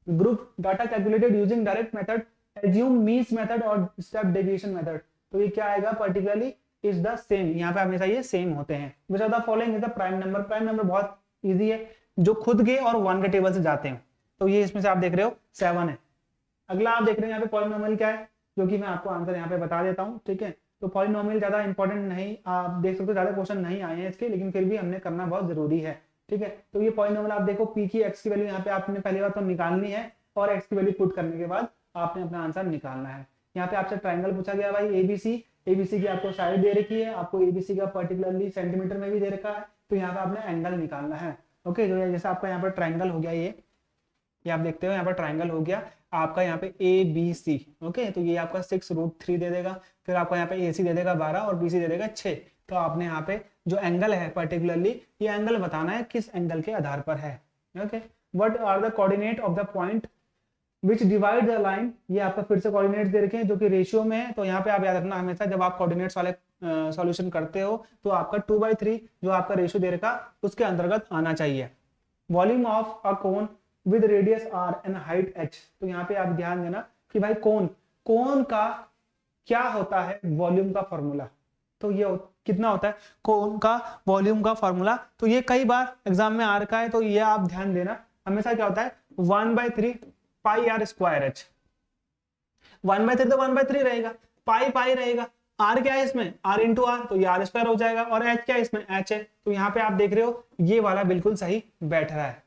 group data calculated using direct method, assume means method और स्टेप डेविएशन मेथड, तो ये क्या आएगा पर्टिकुलरली इज द सेम, यहाँ पे हमेशा ये सेम होते हैं। विच of the following is the prime number, prime number बहुत इजी है, जो खुद के और 1 के टेबल से जाते हैं, तो ये इसमें से आप देख रहे हो 7 है। अगला आप देख रहे हैं यहाँ पे पॉलिनोमियल क्या है, जो कि मैं आपको आंसर यहाँ पे बता देता हूँ, ठीक है। तो पॉलिनोमियल ज्यादा इंपॉर्टेंट नहीं, आप देख सकते हो ज्यादा क्वेश्चन नहीं आए हैं इसके, लेकिन फिर भी हमने करना बहुत जरूरी है, ठीक है। तो ये पॉलिनोमियल आप देखो, पी की एक्स की वैल्यू यहाँ पे आपने पहली बार तो निकालनी है, और एक्स की वैल्यू पुट करने के बाद आपने अपना आंसर निकालना है। यहाँ पे आपसे ट्राइंगल पूछा गया भाई एबीसी, एबीसी की आपको साइड दे रखी है, आपको एबीसी का पर्टिकुलरली सेंटीमीटर में भी दे रखा है, तो यहाँ पे आपने एंगल निकालना है, ओके। जो जैसे आपका यहाँ पर ट्राइंगल हो गया, ये आप देखते हो यहाँ पर ट्राइंगल हो गया आपका यहाँ पे ए बी सी, ओके। तो ये आपका 6√3 दे देगा, फिर आपका यहाँ पे ए सी दे देगा 12 और बी सी दे देगा 6। तो आपने यहाँ पे जो एंगल है पर्टिकुलरली ये एंगल बताना है किस एंगल के आधार पर है, okay. What are the coordinate of the point which divide the line, ये आपका फिर से कोऑर्डिनेट्स दे रखे हैं जो कि रेशियो में है। तो यहाँ पे आप याद रखना हमेशा जब आप कोऑर्डिनेट्स वाले सॉल्यूशन करते हो तो आपका 2/3 जो आपका रेशियो दे रखा उसके अंतर्गत आना चाहिए। Volume of a cone with radius r and height h, तो यहाँ पे आप ध्यान देना कि भाई कोन का क्या होता है वॉल्यूम का फॉर्मूला, तो ये कितना होता है कोन का वॉल्यूम का फॉर्मूला, तो ये कई बार एग्जाम में आ रखा है, तो ये आप ध्यान देना हमेशा क्या होता है 1/3 पाई आर स्क्वायर एच, 1/3 तो 1/3 रहेगा, पाई रहेगा, आर क्या है इसमें r इंटू आर, तो ये आर स्क्वायर हो जाएगा, और h क्या है इसमें h है। तो यहाँ पे आप देख रहे हो ये वाला बिल्कुल सही बैठ रहा है।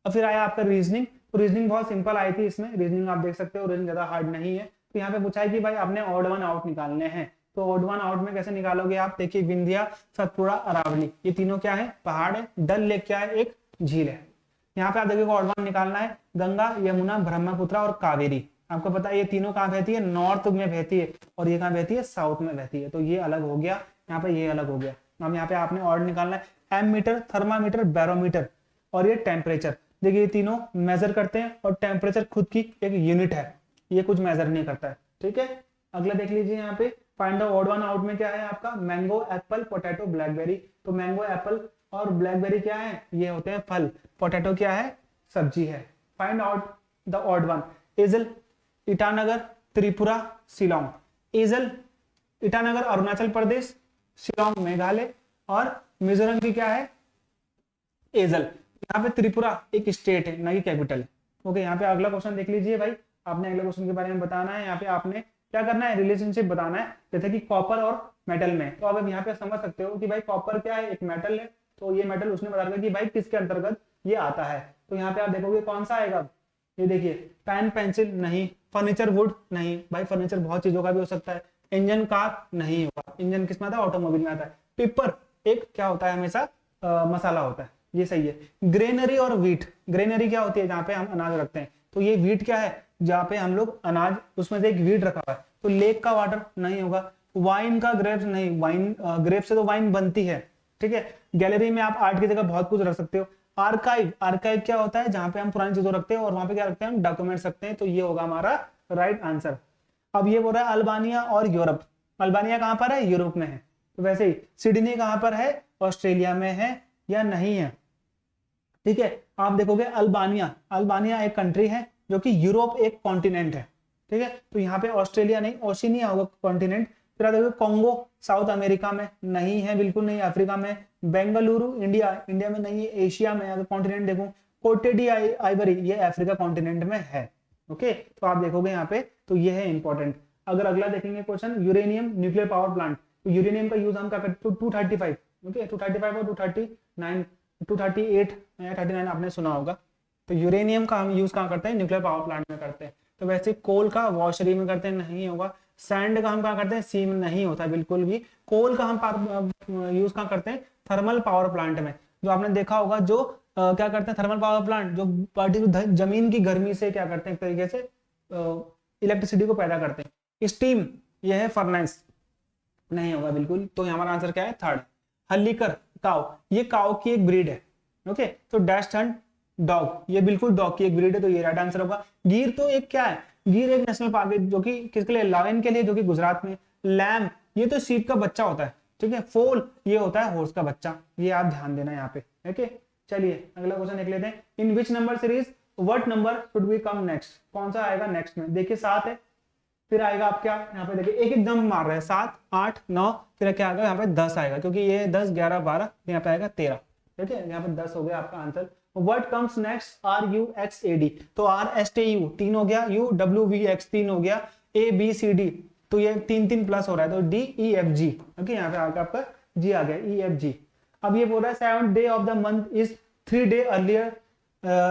और फिर आया आपका रीजनिंग, तो रीजनिंग बहुत सिंपल आई थी, इसमें रीजनिंग आप देख सकते हो रीजनिंग ज्यादा हार्ड नहीं है। तो यहाँ पे पूछा है कि भाई आपने ऑड वन आउट निकालने हैं, तो ऑड वन आउट में कैसे निकालोगे आप, देखिए विंध्या, सतपुड़ा, अरावली, ये तीनों क्या है पहाड़ है, डल लेक क्या है एक झील है। यहाँ पे आप देखिए ऑड वन निकालना है, गंगा, यमुना, ब्रह्मपुत्र और कावेरी, आपको पता है ये तीनों कहाँ बहती है, नॉर्थ में बहती है, और ये कहाँ बहती है, साउथ में बहती है। तो ये अलग हो गया, यहाँ पे ये अलग हो गया। अब यहाँ पे आपने ऑड निकालना है, एमीटर, थर्मामीटर, बैरोमीटर और ये टेम्परेचर। देखिए ये तीनों मेजर करते हैं, और टेम्परेचर खुद की एक यूनिट है, ये कुछ मेजर नहीं करता है, ठीक है। अगला देख लीजिए यहाँ पे find the odd one out में क्या है आपका, मैंगो, एप्पल, पोटैटो, ब्लैकबेरी। तो मैंगो, एप्पल और ब्लैकबेरी क्या है, ये होते हैं फल, पोटैटो क्या है, सब्जी है। Find out the odd one, एजल, ईटानगर, त्रिपुरा, शिलोंग। एजल ईटानगर अरुणाचल प्रदेश, शिलोंग मेघालय, और मिजोरम की क्या है, एजल। यहाँ पे त्रिपुरा एक स्टेट है, ना कि कैपिटल है। ओके, यहाँ पे अगला क्वेश्चन देख लीजिए भाई, आपने अगले क्वेश्चन के बारे में बताना है। यहाँ पे आपने क्या करना है, रिलेशनशिप बताना है, जैसे कि कॉपर और मेटल में। तो अब यहाँ पे समझ सकते हो कि भाई कॉपर क्या है, एक मेटल है, तो ये मेटल उसने बता दिया कि भाई किसके अंतर्गत ये आता है। तो यहाँ पे आप देखोगे कौन सा आएगा, ये देखिए, पेन पेंसिल नहीं, फर्नीचर वुड नहीं, भाई फर्नीचर बहुत चीजों का भी हो सकता है, इंजन कार नहीं होगा, इंजन किस में आता है, ऑटोमोबाइल में आता है। पेपर एक क्या होता है, हमेशा मसाला होता है, ये सही है। ग्रेनरी और व्हीट, ग्रेनरी क्या होती है, जहाँ पे हम अनाज रखते हैं, तो ये व्हीट क्या है, जहाँ पे हम लोग अनाज, उसमें से एक व्हीट रखा हुआ है, तो लेक का वाटर नहीं होगा। वाइन का ग्रेप्स नहीं, वाइन ग्रेप से तो वाइन बनती है, ठीक है। गैलरी में आप आर्ट की जगह बहुत कुछ रख सकते हो। आर्काइव, आर्काइव क्या होता है, जहां पे हम पुरानी चीजों रखते हैं और वहां पे क्या रखते हैं, हम डॉक्यूमेंट्स रखते हैं, तो ये होगा हमारा राइट आंसर। अब ये बोल रहा है अल्बानिया और यूरोप, अल्बानिया कहां पर है, यूरोप में है। तो वैसे ही सिडनी कहां पर है, ऑस्ट्रेलिया में है या नहीं है, ठीक है। आप देखोगे अल्बानिया, अल्बानिया एक कंट्री है जो कि यूरोप एक कॉन्टिनेंट है, ठीक है। तो यहाँ पे ऑस्ट्रेलिया नहीं, ओशिनिया होगा कॉन्टिनेंट। फिर आप देखोगे कॉन्गो साउथ अमेरिका में नहीं है, बिल्कुल नहीं, अफ्रीका में। बेंगलुरु इंडिया, इंडिया में नहीं है, एशिया में। अगर कॉन्टिनेंट देखो, कोटेडी आइवरी, ये अफ्रीका कॉन्टिनेंट में है। ओके, तो आप देखोगे यहाँ पे, तो ये है इंपॉर्टेंट। अगर अगला देखेंगे question, uranium nuclear power plant, तो यूरेनियम का यूज हम क्या करते हैं, 235, ओके, 235 और 239, 238 या 39 आपने सुना होगा। तो यूरेनियम का हम यूज कहाँ करते हैं, न्यूक्लियर पावर प्लांट में करते हैं। तो वैसे कोल का वॉशरी में करते हैं, नहीं होगा। सैंड का हम कहाँ करते हैं, सी में नहीं होता बिल्कुल भी। कोल का हम यूज कहाँ करते हैं, थर्मल पावर प्लांट में। जो आपने देखा होगा, जो क्या करते हैं, थर्मल पावर प्लांट जो पार्टिकुलर जमीन की गर्मी से क्या करते हैं, एक तरीके से इलेक्ट्रिसिटी को पैदा करते हैं। स्टीम, यह है फर्नेस, नहीं होगा बिल्कुल। तो हमारा आंसर क्या है, थर्ड। हल्लीकर काव, ये काव की एक ब्रीड है, ओके। तो डैश हंट डॉग, ये बिल्कुल डॉग की एक ब्रीड है, तो ये राइट आंसर होगा। गिर तो एक क्या है, गिर एक नेशनल पार्क है, जो कि किसके लिए, लायन के लिए, जो कि गुजरात में। लैम, ये तो शीप का बच्चा होता है, ठीक है। फोल, ये होता है हॉर्स का बच्चा, ये आप ध्यान देना यहाँ पे, ओके। चलिए अगला क्वेश्चन देख लेते हैं। In which number series what number should we come next, कौन सा आएगा नेक्स्ट में। देखिए 7 है, फिर आएगा आप क्या, यहाँ पे देखिए एक एकदम मार रहे हैं, 7, 8, 9, फिर क्या आएगा, यहाँ पे 10 आएगा, क्योंकि ये 10, 11, 12, यहाँ पे आएगा 13, ठीक है। यहाँ पे 10 हो गया आपका answer. What comes next, RUXAD, तो RSTU 3 हो गया, UWVX 3 हो गया, ABCD, तो ये 3 प्लस हो रहा है, तो DEFG, ओके। यहाँ पे आगे आपका G आ गया, EFG। अब ये बोल रहा है 7th day of the month is 3 day earlier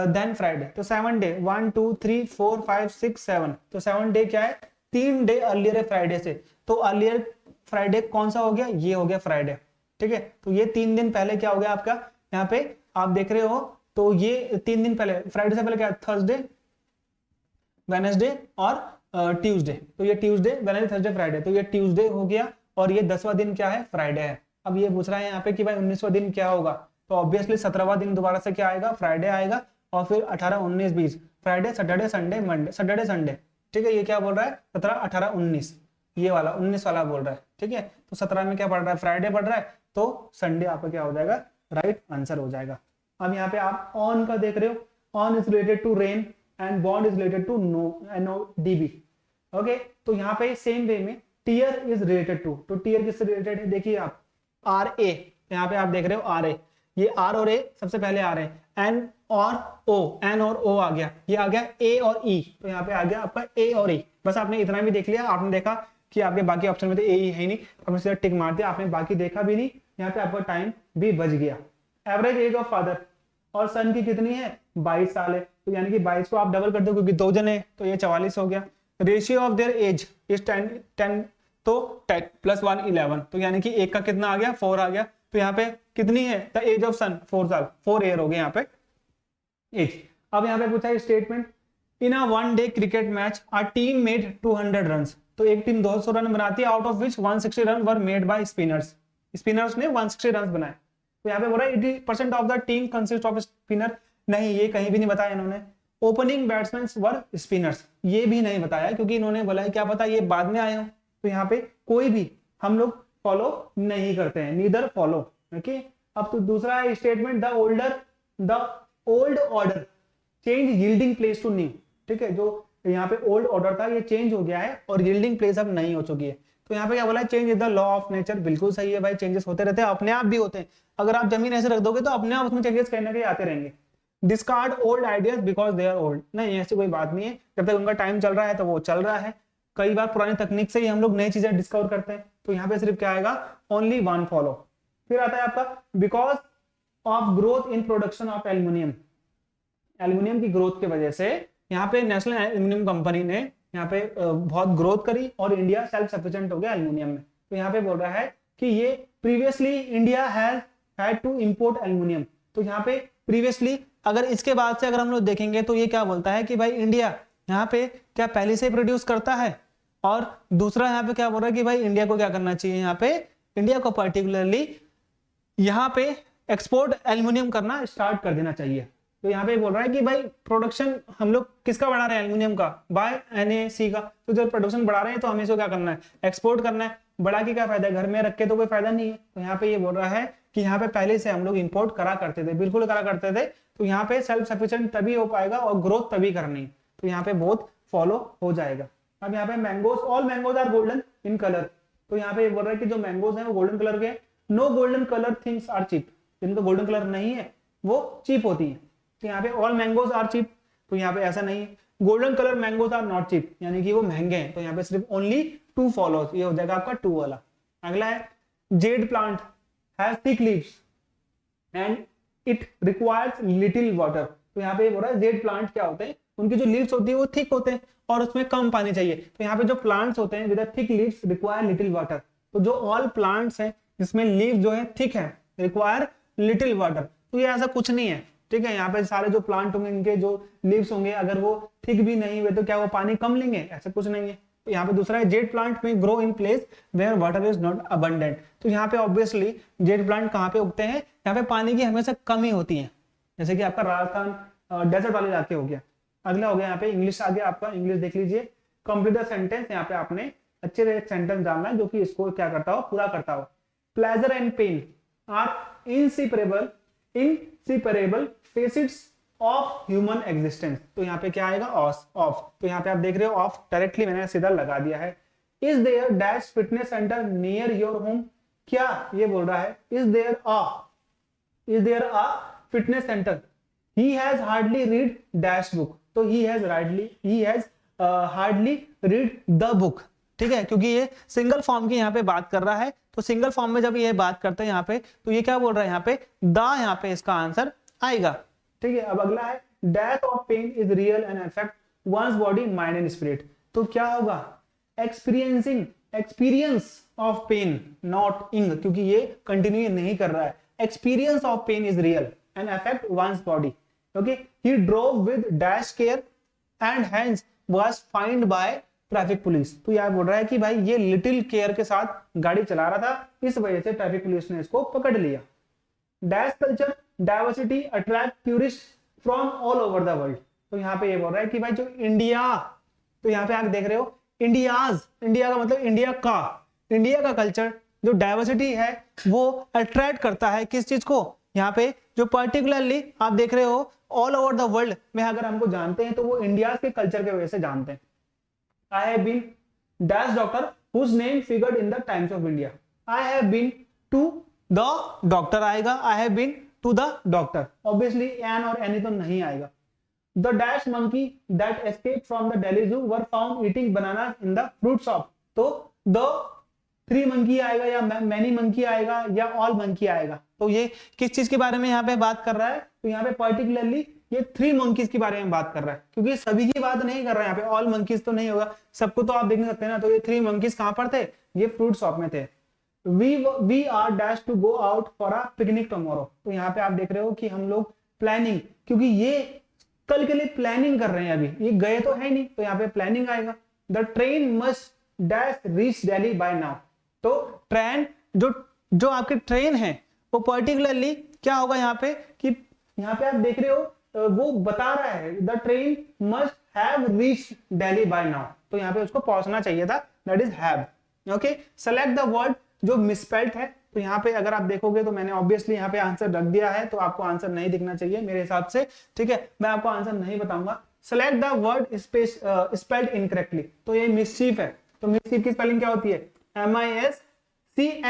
than Friday, तो 7 डे 1 2 3 4 5 6 7, तो 7 डे क्या है, 3 डे अर्लियर है फ्राइडे से। तो अर्लियर फ्राइडे कौन सा हो गया, ये हो गया फ्राइडे, ठीक है। तो ये 3 दिन पहले क्या हो गया आपका, यहाँ पे आप देख रहे हो, तो ये 3 दिन पहले, फ्राइडे से पहले क्या, थर्सडे, वेडनेसडे और ट्यूसडे। तो ये ट्यूसडे, वेडनेसडे, थर्सडे, फ्राइडे, तो ये ट्यूसडे हो गया, और ये 10वां दिन क्या है, फ्राइडे है। अब ये पूछ रहा है यहाँ पे कि भाई 19वां दिन क्या होगा, तो ऑब्वियसली 17वां दिन दोबारा से क्या आएगा, फ्राइडे आएगा, और फिर 18, 19, 20, Friday, Saturday, Sunday, Monday, Saturday, Sunday, ठीक है। ये क्या बोल रहा है, 17, 18, 19, ये वाला 19 वाला बोल रहा है, ठीक है। तो 17 में क्या पढ़ रहा है, फ्राइडे पढ़ रहा है, तो संडे आपका क्या हो जाएगा, राइट आंसर हो जाएगा। अब यहाँ पे आप ऑन का देख रहे हो, on is related to rain and bond is related to NODB, okay. तो यहाँ पे सेम वे में टीयर इज रिलेटेड टू, तो टीयर किससे रिलेटेड है, देखिए आप RA, यहाँ पे आप देख रहे हो RA, ये R और A सबसे पहले आ रहे हैं, N और O आ गया, ये आ गया A और E, तो यहाँ पे आ गया आपका A और E। बस आपने इतना भी देख लिया, आपने देखा कि आपके बाकी ऑप्शन में तो A ही है नहीं, आपने सीधा टिक मार दिया, आपने बाकी देखा भी नहीं, यहाँ पे आपका टाइम भी बच गया। एवरेज एज ऑफ फादर और सन की कितनी है, 22 साल है, तो यानी कि 22 को आप डबल कर दो, क्योंकि 2 जने हैं, तो ये 44 हो गया। Ratio of their age is 10, तो 10 + 1 11, तो यानी कि एक का कितना आ गया, 4 आ गया। तो यहाँ पे कितनी है, द एज ऑफ सन 4 साल, 4 ईयर हो गए यहाँ पे एज। अब यहाँ पे पूछा है statement, in a 1 day cricket match a team made 200 runs, तो एक टीम 200 रन बनाती है, out of which 160 run were made by spinners, spinners ने 160 रन बनाए। तो यहाँ पे बोल रहा है 80% of the team consist off spinner, नहीं ये कहीं भी नहीं बताया इन्होंने। ओपनिंग बैट्समैन वर स्पिनर्स, ये भी नहीं बताया, क्योंकि इन्होंने बोला है क्या पता ये बाद में आए हो, तो यहाँ पे कोई भी हम लोग फॉलो नहीं करते हैं, नीदर फॉलो, ओके। अब तो दूसरा है statement, the old order change yielding place to new, ठीक है। जो यहाँ पे ओल्ड ऑर्डर था ये चेंज हो गया है और यील्डिंग प्लेस अब नहीं हो चुकी है, तो यहाँ पे क्या बोला है, change is the law of nature. बिल्कुल सही है भाई, चेंजेस होते रहते हैं, अपने आप भी होते हैं। अगर आप जमीन ऐसे रख दोगे तो अपने आप उसमें चेंजेस कहीं ना कहीं आते रहेंगे। Discard old ideas because they are old, नहीं ऐसी कोई बात नहीं है, जब तक उनका टाइम चल रहा है तो वो चल रहा है। कई बार पुरानी तकनीक से ही हम लोग नई चीजें डिस्कवर करते हैं, तो यहाँ पे सिर्फ क्या आएगा, ओनली वन फॉलो। फिर आता है आपका because of growth in production of aluminium, aluminium की ग्रोथ की वजह से यहाँ पे नेशनल एल्यूमिनियम कंपनी ने यहाँ पे बहुत ग्रोथ करी और इंडिया सेल्फ सफिशिएंट हो गया एल्यूमिनियम में। तो यहाँ पे बोल रहा है कि ये previously India has had to import aluminium, तो यहाँ पे प्रीवियसली, अगर इसके बाद से अगर हम लोग देखेंगे तो ये क्या बोलता है कि भाई इंडिया यहाँ पे क्या पहले से प्रोड्यूस करता है, और दूसरा यहाँ पे क्या बोल रहा है कि भाई इंडिया को क्या करना चाहिए, यहाँ पे इंडिया को पर्टिकुलरली यहाँ पे एक्सपोर्ट एल्यूमिनियम करना स्टार्ट कर देना चाहिए। तो यहाँ पे बोल रहा है कि भाई प्रोडक्शन हम लोग किसका बढ़ा रहे हैं, एल्यूमिनियम का, बाय NAC का। तो जब प्रोडक्शन बढ़ा रहे हैं तो हमें इसको क्या करना है, एक्सपोर्ट करना है। बढ़ा के क्या फायदा है, घर में रख के तो कोई फायदा नहीं है। तो यहाँ पे ये बोल रहा है कि यहाँ पे पहले से हम लोग इंपोर्ट करा करते थे, बिल्कुल करा करते थे। तो यहाँ पे सेल्फ सफिशिएंट तभी हो पाएगा और ग्रोथ तभी करनी है, तो यहाँ पे बहुत फॉलो हो जाएगा। अब यहाँ पे mangoes, all mangoes are golden in colour, तो यहाँ पे बोल रहा है कि जो मैंगोज हैं वो गोल्डन कलर के। No golden colour things are cheap, जिनका गोल्डन कलर नहीं है वो चीप होती है। तो यहाँ पे ऑल मैंगोज आर चीप, तो यहाँ पे ऐसा नहीं है। Golden colour mangoes are not cheap, यानी कि वो महंगे हैं, तो यहाँ पे सिर्फ ओनली 2 फॉलोज, ये हो जाएगा आपका 2 वाला। अगला है jade plant has thick leaves and it requires little water. तो यहाँ पे बोल रहा है जेड प्लांट क्या होते हैं, उनकी जो लीव्स होती है वो थिक होते हैं और उसमें कम पानी चाहिए। तो यहाँ पे जो प्लांट्स होते हैं with thick leaves require little water, तो जो ऑल प्लांट्स हैं जिसमें लीव जो है थिक है, रिक्वायर लिटिल वाटर। तो ये ऐसा कुछ नहीं है, ठीक है। यहाँ पे सारे जो प्लांट होंगे इनके जो लीव्स होंगे अगर वो थिक भी नहीं हुए तो क्या वो पानी कम लेंगे, ऐसा कुछ नहीं है। तो यहाँ पे दूसरा है जेड प्लांट में grow in place where water is not abundant. तो यहाँ पे ऑब्वियसली जेड प्लांट कहाँ पे उगते हैं, यहाँ पे पानी की हमेशा कमी होती है, जैसे कि आपका राजस्थान डेजर्ट वाले इलाके हो गया। अगला हो गया यहाँ पे इंग्लिश आ गया आपका, इंग्लिश देख लीजिए। कंप्लीट द सेंटेंस, यहाँ पे आपने अच्छे से एक सेंटेंस डालना है जो कि इसको क्या करता हो, पूरा करता हो। Pleasure and pain are inseparable facets of human existence. तो यहाँ पे क्या आएगा, ऑफ। तो यहाँ पे आप देख रहे हो ऑफ डायरेक्टली मैंने सीधा लगा दिया है। Is there dash fitness centre near your home, क्या ये बोल रहा है is there a fitness centre, he has hardly read dash book. तो he has hardly read the book, ठीक है, क्योंकि ये सिंगल फॉर्म की यहाँ पे बात कर रहा है। तो सिंगल फॉर्म में जब ये बात करते हैं यहाँ पे, तो ये क्या बोल रहा है यहाँ पे, यहाँ पे इसका आंसर आएगा, ठीक है। अब अगला है death of pain is real and affect one's body mind and spirit. तो क्या होगा, एक्सपीरियंस ऑफ पेन, नॉट इंग, क्योंकि ये कंटिन्यू नहीं कर रहा है। Experience of pain is real and affect one's body. Okay, he drove with dash care and hands was fined by traffic police. तो यह बोल रहा है कि भाई ये लिटिल केयर के साथ गाड़ी चला रहा था, इस वजह से ट्रैफिक पुलिस ने इसको पकड़ लिया। Dash culture diversity attract tourist from all over the world. तो यहाँ पे ये बोल रहा है कि भाई जो इंडिया, तो यहाँ पे आप देख रहे हो इंडिया का मतलब इंडिया का कल्चर जो डाइवर्सिटी है वो अट्रैक्ट करता है किस चीज को, यहाँ पे जो पर्टिकुलरली आप देख रहे हो ऑल ओवर द वर्ल्ड में अगर हमको जानते हैं तो वो इंडिया के कल्चर के वजह से जानते हैं। I have been dash doctor whose name figured in the Times of India. I have been to the doctor आएगा, I have been to the doctor. Obviously an और any तो नहीं आएगा। The dash monkey that escaped from the Delhi zoo were found eating bananas in the fruit shop. तो the 3 monkey आएगा या many monkey आएगा या all monkey आएगा। तो ये किस चीज के बारे में यहाँ पे बात कर रहा है, तो यहाँ पे पर्टिकुलरली ये 3 मंकीज के बारे में बात कर रहा है, क्योंकि सभी की बात नहीं कर रहा है यहाँ पे, ऑल मंकीज तो नहीं होगा, सबको तो आप देख नहीं सकते ना। तो ये 3 मंकीज कहां पर थे, ये फ्रूट शॉप में थे। We are dash to go out for a picnic tomorrow. तो यहाँ पे आप देख रहे हो कि हम लोग प्लानिंग, क्योंकि ये कल के लिए प्लानिंग कर रहे हैं, अभी ये गए तो है नहीं, तो यहाँ पे प्लानिंग आएगा। The train must dash reach Delhi by now. तो ट्रेन जो आपकी ट्रेन है वो पर्टिकुलरली क्या होगा यहाँ पे, कि यहाँ पे आप देख रहे हो वो बता रहा है the train must have reached Delhi by now. तो यहाँ पे उसको पहुंचना चाहिए था, that is have. Okay, select the word जो मिसस्पेल्ड है। तो यहाँ पे अगर आप देखोगे तो मैंने ऑब्वियसली यहाँ पे आंसर रख दिया है, तो आपको आंसर नहीं दिखना चाहिए मेरे हिसाब से, ठीक है, मैं आपको आंसर नहीं बताऊंगा। Select the word spelled incorrectly. तो ये मिसचीफ है, तो मिसचीफ की स्पेलिंग क्या होती है, MISCHCE,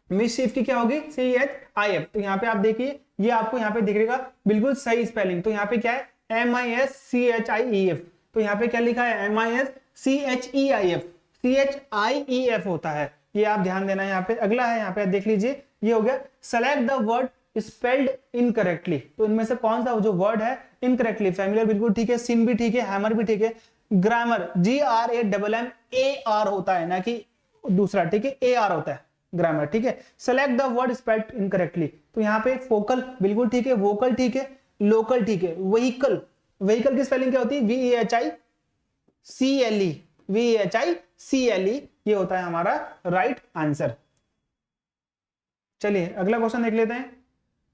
मिसशीफ की क्या होगी CHIF। तो यहाँ पे आप देखिए, ये आपको यहाँ पे दिखेगा बिल्कुल सही स्पेलिंग। तो यहाँ पे क्या है MISCHIEF, तो यहाँ पे क्या लिखा है MISCHEIF, CHIEF होता है, ये आप ध्यान देना। यहाँ पे अगला है, यहाँ पे देख लीजिए, ये हो गया select the word spelled incorrectly. तो इनमें से कौन सा जो वर्ड है इनकरेक्टली, फैमिलियर बिल्कुल ठीक है, सिन भी ठीक है, हैमर भी ठीक है, ग्रामर GRAMMAR होता है ना कि दूसरा, ठीक है AR होता है ग्रामर, ठीक है। Select the word spelled incorrectly, तो यहाँ पे फोकल बिल्कुल ठीक है, वोकल ठीक है, लोकल ठीक है, व्हीकल, व्हीकल की स्पेलिंग क्या होती है VEHICLE, ये होता है हमारा राइट आंसर। चलिए अगला क्वेश्चन देख लेते हैं।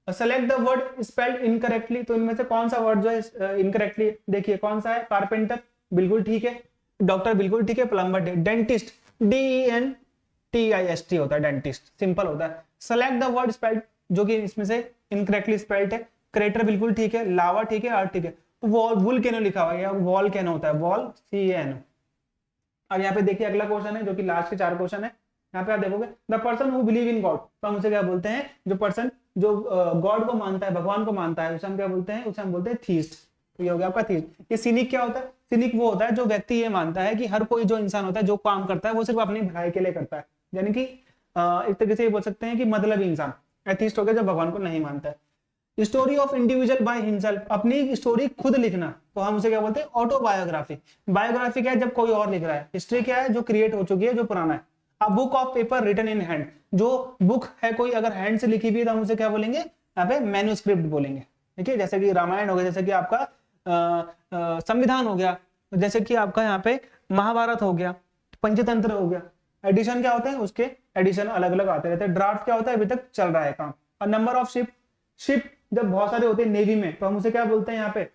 Select the word spelled incorrectly, तो इनमें से कौन सा वर्ड जो है इनकरेक्टली, देखिए कौन सा है, कारपेंटर बिल्कुल ठीक है, डॉक्टर बिल्कुल ठीक है, प्लम्बर, डेंटिस्ट DENTIST होता है, डेंटिस्ट सिंपल होता है। सेलेक्ट द वर्ड स्पेल्ड, जो कि इसमें से इनकरेक्टली स्पेल्ड है, क्रेटर बिल्कुल ठीक है, लावा ठीक है, अर्थ ठीक है, वोल्केनो लिखा हुआ है, वॉल्केनो होता है, वॉल CANO। अब यहाँ पे देखिए अगला क्वेश्चन है, जो कि लास्ट के 4 क्वेश्चन है। यहाँ पे आप देखोगे the person who believe in God, तो हम उसे क्या बोलते हैं, जो पर्सन जो गॉड को मानता है, भगवान को मानता है, उसे हम क्या बोलते हैं, उसे हम बोलते हैं थीस्ट। तो ये हो गया आपका थीस्ट। ये सिनिक क्या होता है, सिनिक वो होता है जो व्यक्ति ये मानता है कि हर कोई जो इंसान होता है, जो काम करता है वो सिर्फ अपनी भलाई के लिए करता है, यानी कि एक तरीके से ये बोल सकते हैं कि मतलब इंसान। एथीस्ट हो गया जो भगवान को नहीं मानता है। Story of individual by himself, अपनी स्टोरी खुद लिखना, तो हम उसे क्या बोलते हैं, ऑटोबायोग्राफी। बायोग्राफी क्या है, जब कोई और लिख रहा है। हिस्ट्री क्या है, जो क्रिएट हो चुकी है, जो पुराना है। A book of paper written in hand, जो बुक है कोई अगर हैंड से लिखी हुई है तो हम उसे क्या बोलेंगे, यहाँ पे मैन्युस्क्रिप्ट बोलेंगे, ठीक है। जैसे कि रामायण हो गया, जैसे कि आपका संविधान हो गया, जैसे कि आपका यहाँ पे महाभारत हो गया, पंचतंत्र हो गया। एडिशन क्या होते हैं, उसके एडिशन अलग अलग आते रहते हैं। ड्राफ्ट क्या होता है, अभी तक चल रहा है काम। और नंबर ऑफ शिप जब बहुत सारे होते हैं नेवी में, तो हम उसे क्या बोलते हैं, यहाँ पे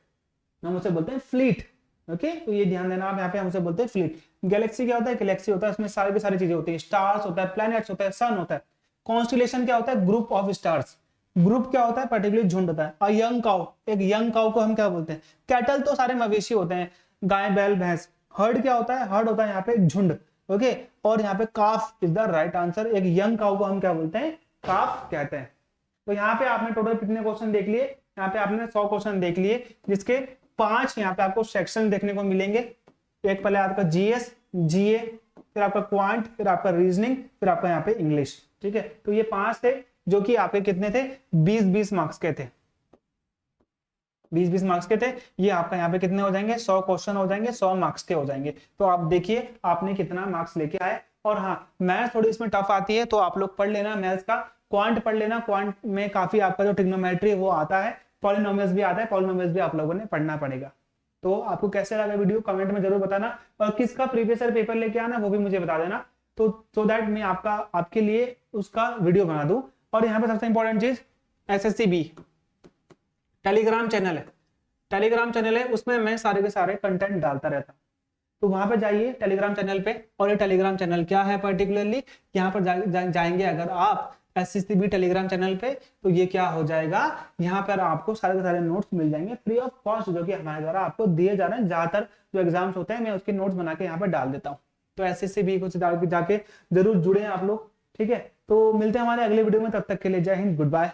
हम उसे बोलते हैं फ्लीट। ओके, तो ये ध्यान देना आप, यहाँ पे हम उसे बोलते हैं फ्लीट। गैलेक्सी क्या होता है, गैलेक्सी होता है, उसमें सारी की सारी चीजें होती है, स्टार्स होता है, प्लैनेट्स होता है, सन होता है। कॉन्स्टिलेशन क्या होता है, ग्रुप ऑफ स्टार्स। ग्रुप क्या होता है, पर्टिकुलर झुंड होता है। और यंग काउ, एक यंग काउ को हम क्या बोलते हैं, कैटल तो सारे मवेशी होते हैं, गाय बैल भैंस। हर्ड क्या होता है, हर्ड होता है यहाँ पे झुंड। ओके, और यहाँ पे काफ इज द राइट आंसर। एक यंग काउ को हम क्या बोलते हैं, काफ कहते हैं। तो यहाँ पे आपने टोटल कितने क्वेश्चन देख लिए, यहाँ पे आपने 100 क्वेश्चन देख लिए, जिसके 5 यहाँ पे आपको सेक्शन देखने को मिलेंगे। एक पहले आपका GS, GA, फिर आपका क्वांट, फिर आपका रीजनिंग, फिर आपका यहाँ पे इंग्लिश, ठीक है। तो ये 5 थे, जो कि आपके कितने थे, 20-20 मार्क्स के थे, 20-20 मार्क्स के थे। ये आपका यहाँ पे कितने हो जाएंगे, 100 क्वेश्चन हो जाएंगे, 100 मार्क्स के हो जाएंगे। तो आप देखिए आपने कितना मार्क्स लेके आए। और हाँ, मैथ थोड़ी इसमें टफ आती है, तो आप लोग पढ़ लेना मैथ्स का, क्वांट पढ़ लेना। क्वांट में काफी आपका जो ट्रिग्नोमेट्री वो आता है, पॉलिनोमियल्स भी आता है, पॉलिनोमियल्स भी आप लोगों ने पढ़ना पड़ेगा। तो आपको कैसे लगा वीडियो कमेंट में जरूर बताना, और किसका प्रीवियस ईयर पेपर लेके आना वो भी मुझे बता देना, तो सो दैट मैं आपके लिए उसका वीडियो बना दूं। और यहाँ पे सबसे इंपॉर्टेंट चीज, SSCB टेलीग्राम चैनल है, टेलीग्राम चैनल है, उसमें मैं सारे के सारे कंटेंट डालता रहता हूँ। तो वहां पे जाइए टेलीग्राम चैनल पे। और ये टेलीग्राम चैनल क्या है पर्टिकुलरली, यहाँ पर जाएंगे अगर आप SSCB टेलीग्राम चैनल पे, तो ये क्या हो जाएगा, यहाँ पर आपको सारे के सारे नोट्स मिल जाएंगे फ्री ऑफ कॉस्ट, जो कि हमारे द्वारा आपको दिए जा रहे हैं। ज्यादातर जो एग्जाम्स होते हैं मैं उसके नोट्स बना के यहाँ पे डाल देता हूँ। तो SSCB को जाके जरूर जुड़े आप लोग, ठीक है। तो मिलते हैं हमारे अगले वीडियो में, तब तक के लिए जय हिंद, गुड बाय।